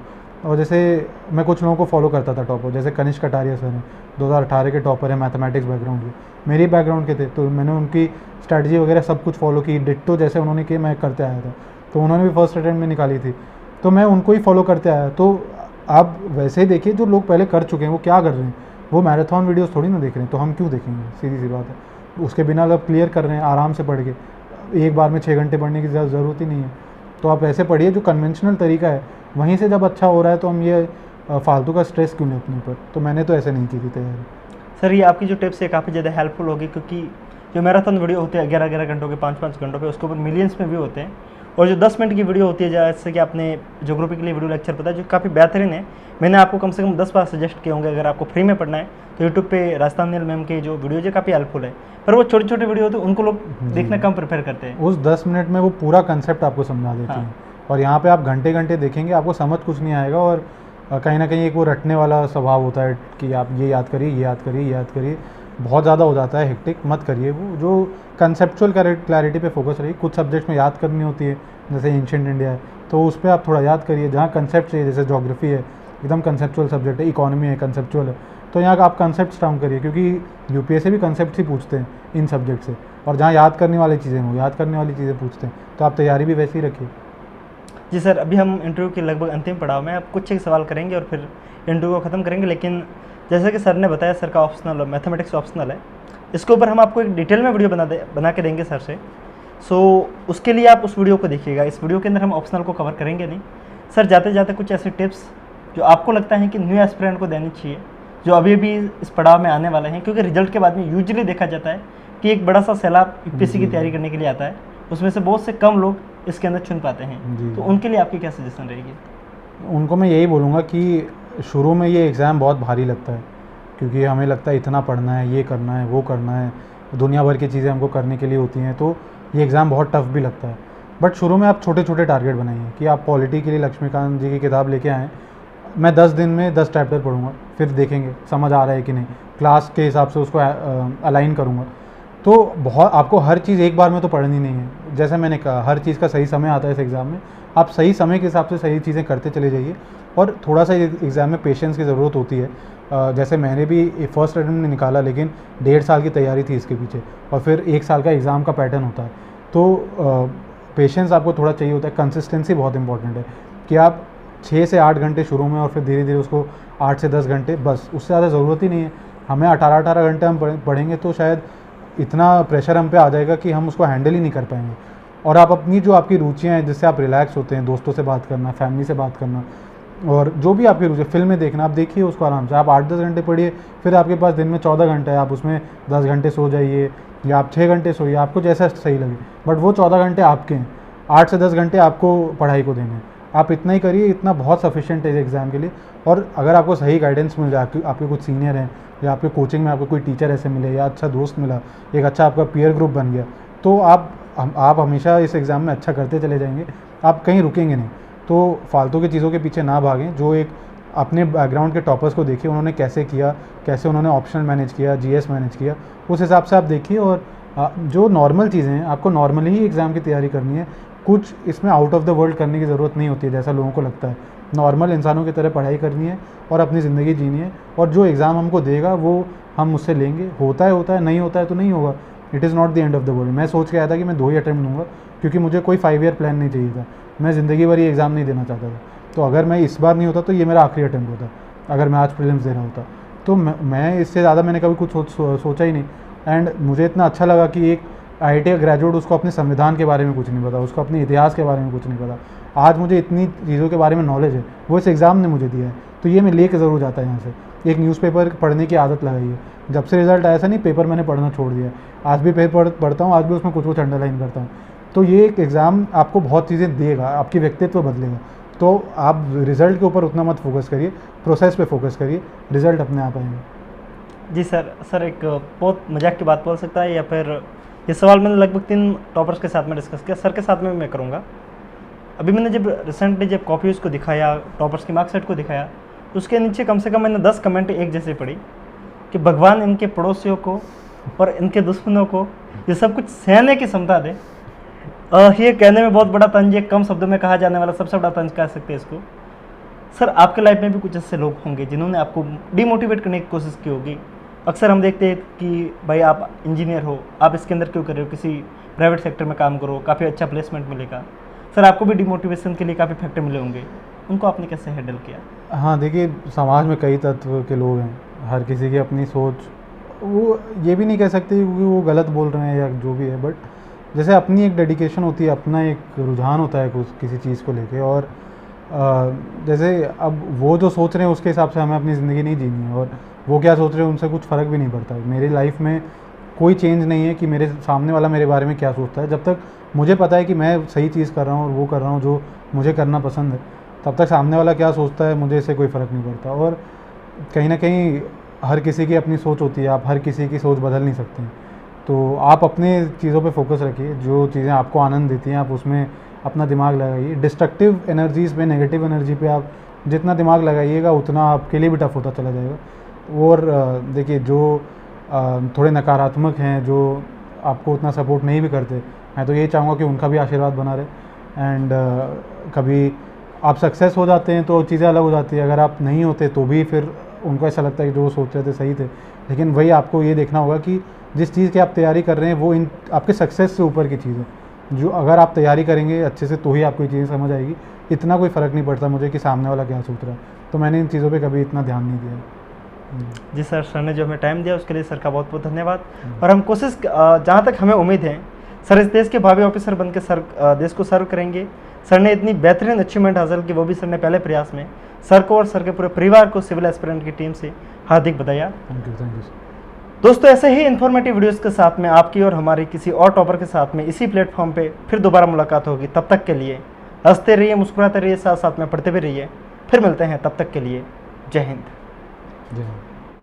और जैसे मैं कुछ लोगों को फॉलो करता था टॉपर, जैसे कनिष्क कटारिया सर हैं, 2018 के टॉपर हैं मैथमेटिक्स बैकग्राउंड के, मेरी बैकग्राउंड के थे, तो मैंने उनकी स्ट्रैटेजी वगैरह सब कुछ फॉलो की, डिट्टो जैसे उन्होंने किए मैं करते आया था। तो उन्होंने भी फर्स्ट अटेम्प्ट में निकाली थी, तो मैं उनको ही फॉलो करते आया। तो आप वैसे ही देखिए, जो लोग पहले कर चुके हैं वो क्या कर रहे हैं, वो मैराथन वीडियोस थोड़ी ना देख रहे हैं, तो हम क्यों देखेंगे, सीधी सी बात है। उसके बिना आप क्लियर कर रहे हैं आराम से पढ़ के, एक बार में 6 घंटे पढ़ने की ज़रूरत ही नहीं है। तो आप ऐसे पढ़िए जो कन्वेंशनल तरीका है, वहीं से जब अच्छा हो रहा है तो हम ये फालतू का स्ट्रेस क्यों लें अपने ऊपर। तो मैंने तो ऐसे नहीं की थी तैयारी। सर ये आपकी जो टिप्स है काफ़ी ज़्यादा हेल्पफुल होगी, क्योंकि जो मैराथन वीडियो होते हैं 11-11 घंटों के, 5-5 घंटों पे, उसके ऊपर मिलियंस में व्यू होते हैं। और जो 10 मिनट की वीडियो होती है, जैसे कि आपने ज्योग्राफी के लिए वीडियो लेक्चर पता है, जो काफ़ी बेहतरीन है, मैंने आपको कम से कम 10 बार सजेस्ट किए होंगे। अगर आपको फ्री में पढ़ना है तो यूट्यूब पे राजस्थान नील मैम के जो वीडियोज है काफ़ी हेल्पफुल है, पर वो छोटे छोटे वीडियो होते हैं, उनको लोग देखना कम प्रेफर करते हैं। उस 10 मिनट में वो पूरा कंसेप्ट आपको समझा देती हैं। और यहाँ पे आप घंटे घंटे देखेंगे, आपको समझ कुछ नहीं आएगा। और कहीं ना कहीं एक वो रटने वाला स्वभाव होता है कि आप ये याद करिए, ये याद करिए, ये याद करिए, बहुत ज़्यादा हो जाता है हेक्टिक, मत करिए। वो जो कंसेप्चुअल क्लैरिटी पे फोकस रहिए। कुछ सब्जेक्ट्स में याद करनी होती है, जैसे एंशिएंट इंडिया है, तो उस पर आप थोड़ा याद करिए। जहाँ कंसेप्ट चाहिए, जैसे ज्योग्राफी है, एकदम कंसेप्चुअल सब्जेक्ट है, इकोनॉमी है कंसेप्चुअल है, तो यहाँ आप कंसेप्ट डाउन करिए, क्योंकि UPSC भी कंसेप्ट ही पूछते हैं इन सब्जेक्ट से। और जहाँ याद करने वाली चीज़ें हो, याद करने वाली चीज़ें पूछते हैं, तो आप तैयारी भी वैसे ही रखिए। जी सर, अभी हम इंटरव्यू के लगभग अंतिम पड़ाव में, अब कुछ एक सवाल करेंगे और फिर इंटरव्यू को ख़त्म करेंगे। लेकिन जैसा कि सर ने बताया, सर का ऑप्शनल, मैथमेटिक्स ऑप्शनल है, इसके ऊपर हम आपको एक डिटेल में वीडियो बना के देंगे सर से। सो उसके लिए आप उस वीडियो को देखिएगा। इस वीडियो के अंदर हम ऑप्शनल को कवर करेंगे नहीं। सर जाते जाते कुछ ऐसे टिप्स जो आपको लगता है कि न्यू एस्पिरेंट को देनी चाहिए, जो अभी भी इस पड़ाव में आने वाले हैं, क्योंकि रिजल्ट के बाद में यूजुअली देखा जाता है कि एक बड़ा सा सैलाब UPSC की तैयारी करने के लिए आता है, उसमें से बहुत से कम लोग इसके अंदर चुन पाते हैं। तो उनके लिए आपकी क्या सजेशन रहेगी? उनको मैं यही बोलूँगा कि शुरू में ये एग्ज़ाम बहुत भारी लगता है, क्योंकि हमें लगता है इतना पढ़ना है, ये करना है, वो करना है, दुनिया भर की चीज़ें हमको करने के लिए होती हैं, तो ये एग्ज़ाम बहुत टफ भी लगता है। बट शुरू में आप छोटे छोटे टारगेट बनाइए कि आप पॉलिटी के लिए लक्ष्मीकांत जी की किताब लेके आएँ, मैं 10 दिन में 10 चैप्टर पढ़ूँगा, फिर देखेंगे समझ आ रहा है कि नहीं, क्लास के हिसाब से उसको अलाइन करूँगा। तो बहुत आपको हर चीज़ एक बार में तो पढ़नी नहीं है। जैसे मैंने कहा, हर चीज़ का सही समय आता है इस एग्ज़ाम में, आप सही समय के हिसाब से सही चीज़ें करते चले जाइए। और थोड़ा सा एग्ज़ाम में पेशेंस की ज़रूरत होती है। जैसे मैंने भी फर्स्ट अटेम्प्ट में निकाला, लेकिन 1.5 साल की तैयारी थी इसके पीछे, और फिर 1 साल का एग्ज़ाम का पैटर्न होता है। तो पेशेंस आपको थोड़ा चाहिए होता है। कंसिस्टेंसी बहुत इंपॉर्टेंट है कि आप 6 से 8 घंटे शुरू में, और फिर धीरे धीरे उसको 8 से 10 घंटे, बस उससे ज़्यादा ज़रूरत ही नहीं है। हमें 18-18 घंटे हम पढ़ेंगे तो शायद इतना प्रेशर हम पे आ जाएगा कि हम उसको हैंडल ही नहीं कर पाएंगे। और आप अपनी जो आपकी रुचियाँ हैं, जिससे आप रिलैक्स होते हैं, दोस्तों से बात करना, फैमिली से बात करना, और जो भी आपकी रुचि, फिल्में देखना, आप देखिए उसको आराम से। आप 8-10 घंटे पढ़िए, फिर आपके पास दिन में 14 घंटे है, आप उसमें 10 घंटे सो जाइए, या आप 6 घंटे सोइए, आपको जैसा सही लगे। बट वो 14 घंटे आपके हैं, 8 से 10 घंटे आपको पढ़ाई को देने हैं। आप इतना ही करिए, इतना बहुत सफिशिएंट है एग्ज़ाम के लिए। और अगर आपको सही गाइडेंस मिल जाए, आपके कुछ सीनियर हैं, या आपके कोचिंग में आपको कोई टीचर ऐसे मिले, या अच्छा दोस्त मिला, एक अच्छा आपका पीयर ग्रुप बन गया, तो आप हमेशा इस एग्ज़ाम में अच्छा करते चले जाएंगे, आप कहीं रुकेंगे नहीं। तो फालतू की चीज़ों के पीछे ना भागें। जो एक अपने बैकग्राउंड के टॉपर्स को देखिए, उन्होंने कैसे किया, कैसे उन्होंने ऑप्शनल मैनेज किया, GS मैनेज किया, उस हिसाब से आप देखिए। और जो नॉर्मल चीज़ें हैं, आपको नॉर्मली ही एग्ज़ाम की तैयारी करनी है। कुछ इसमें आउट ऑफ द वर्ल्ड करने की ज़रूरत नहीं होती है, जैसा लोगों को लगता है नॉर्मल इंसानों की तरह पढ़ाई करनी है और अपनी ज़िंदगी जीनी है, और जो एग्ज़ाम हमको देगा वो हम उससे लेंगे। होता है, नहीं होता है तो नहीं होगा। It is not the end of the world. मैं सोच के आया था कि मैं 2 ही अटैम्प्ट दूंगा, क्योंकि मुझे कोई 5 ईयर प्लान नहीं चाहिए था। मैं ज़िंदगी भर ये एग्ज़ाम नहीं देना चाहता था। तो अगर मैं इस बार नहीं होता तो ये मेरा आखिरी अटैम्प्ट होता, अगर मैं आज प्रीलिम्स दे रहा होता। तो मैं इससे ज़्यादा मैंने कभी कुछ सोचा ही नहीं। एंड मुझे इतना अच्छा लगा कि एक IIT का ग्रेजुएट, उसको अपने संविधान के बारे में कुछ नहीं पता, उसको अपने इतिहास के बारे में कुछ नहीं पता। आज मुझे इतनी चीज़ों के बारे में नॉलेज है, वो इस एग्ज़ाम ने मुझे दिया है। तो ये मैं लेके ज़रूर जाता यहाँ से। एक न्यूज़पेपर पढ़ने की आदत लगाई है। जब से रिज़ल्ट आया था नहीं, पेपर मैंने पढ़ना छोड़ दिया। आज भी पेपर पढ़ता हूँ, आज भी उसमें कुछ कुछ अंडरलाइन करता हूँ। तो ये एक एग्ज़ाम आपको बहुत चीज़ें देगा, आपकी व्यक्तित्व बदलेगा। तो आप रिज़ल्ट के ऊपर उतना मत फोकस करिए, प्रोसेस पे फोकस करिए, रिज़ल्ट अपने आप आएंगे। जी सर एक बहुत मजाक की बात बोल सकता है, या फिर ये सवाल मैंने लगभग 3 टॉपर्स के साथ में डिस्कस किया, सर के साथ में मैं करूँगा। अभी मैंने जब रिसेंटली जब कॉपी उसको दिखाया, टॉपर्स की मार्कशीट को दिखाया, तो उसके नीचे कम से कम मैंने 10 कमेंट एक जैसे पढ़ी कि भगवान इनके पड़ोसियों को और इनके दुश्मनों को ये सब कुछ सहने की क्षमता दे। ये कहने में बहुत बड़ा तंज है, कम शब्दों में कहा जाने वाला सबसे बड़ा तंज कह सकते हैं इसको। सर आपके लाइफ में भी कुछ ऐसे लोग होंगे जिन्होंने आपको डिमोटिवेट करने की कोशिश की होगी। अक्सर हम देखते हैं कि भाई आप इंजीनियर हो, आप इसके अंदर क्यों कर रहे हो, किसी प्राइवेट सेक्टर में काम करो, काफ़ी अच्छा प्लेसमेंट मिलेगा। सर आपको भी डिमोटिवेशन के लिए काफ़ी फैक्टर मिले होंगे, उनको आपने कैसे हैंडल किया? हाँ, देखिए समाज में कई तत्व के लोग हैं, हर किसी की अपनी सोच। वो ये भी नहीं कह सकते क्योंकि वो गलत बोल रहे हैं या जो भी है, बट जैसे अपनी एक डेडिकेशन होती है, अपना एक रुझान होता है कुछ किसी चीज़ को लेके। और जैसे अब वो जो सोच रहे हैं उसके हिसाब से हमें अपनी ज़िंदगी नहीं जीनी है, और वो क्या सोच रहे हैं उनसे कुछ फ़र्क भी नहीं पड़ता। मेरी लाइफ में कोई चेंज नहीं है कि मेरे सामने वाला मेरे बारे में क्या सोचता है। जब तक मुझे पता है कि मैं सही चीज़ कर रहा हूँ और वो कर रहा हूँ जो मुझे करना पसंद है, तब तक सामने वाला क्या सोचता है मुझे इससे कोई फ़र्क नहीं पड़ता। और कहीं ना कहीं हर किसी की अपनी सोच होती है, आप हर किसी की सोच बदल नहीं सकते हैं। तो आप अपने चीज़ों पे फोकस रखिए, जो चीज़ें आपको आनंद देती हैं आप उसमें अपना दिमाग लगाइए। डिस्ट्रक्टिव एनर्जीज़ पे, नेगेटिव एनर्जी पे आप जितना दिमाग लगाइएगा उतना आपके लिए भी टफ होता चला जाएगा। और देखिए जो थोड़े नकारात्मक हैं, जो आपको उतना सपोर्ट नहीं भी करते, मैं तो यही चाहूँगा कि उनका भी आशीर्वाद बना रहे। एंड कभी आप सक्सेस हो जाते हैं तो चीज़ें अलग हो जाती है, अगर आप नहीं होते तो भी फिर उनको ऐसा लगता है कि जो वो सोच रहे थे सही थे। लेकिन वही आपको ये देखना होगा कि जिस चीज़ की आप तैयारी कर रहे हैं वो इन आपके सक्सेस से ऊपर की चीज़ है। जो अगर आप तैयारी करेंगे अच्छे से तो ही आपको ये चीज़ें समझ आएगी। इतना कोई फ़र्क नहीं पड़ता मुझे कि सामने वाला क्या सोच रहा है, तो मैंने इन चीज़ों पे कभी इतना ध्यान नहीं दिया। जी सर ने जो हमें टाइम दिया उसके लिए सर का बहुत बहुत धन्यवाद। और हम कोशिश, जहाँ तक हमें उम्मीद है, सर इस देश के भावी ऑफिसर बनकर सर देश को सर्व करेंगे। सर ने इतनी बेहतरीन अचीवमेंट हासिल की, वो भी सर ने पहले प्रयास में। सर को और सर के पूरे परिवार को सिविल एस्पिरेंट की टीम से हार्दिक बधाई। थैंक यू दोस्तों, ऐसे ही इन्फॉर्मेटिव वीडियोस के साथ में आपकी और हमारी किसी और टॉपर के साथ में इसी प्लेटफॉर्म पे फिर दोबारा मुलाकात होगी। तब तक के लिए हंसते रहिए, मुस्कुराते रहिए, साथ साथ में पढ़ते भी रहिए। फिर मिलते हैं, तब तक के लिए जय हिंद। जय हिंद।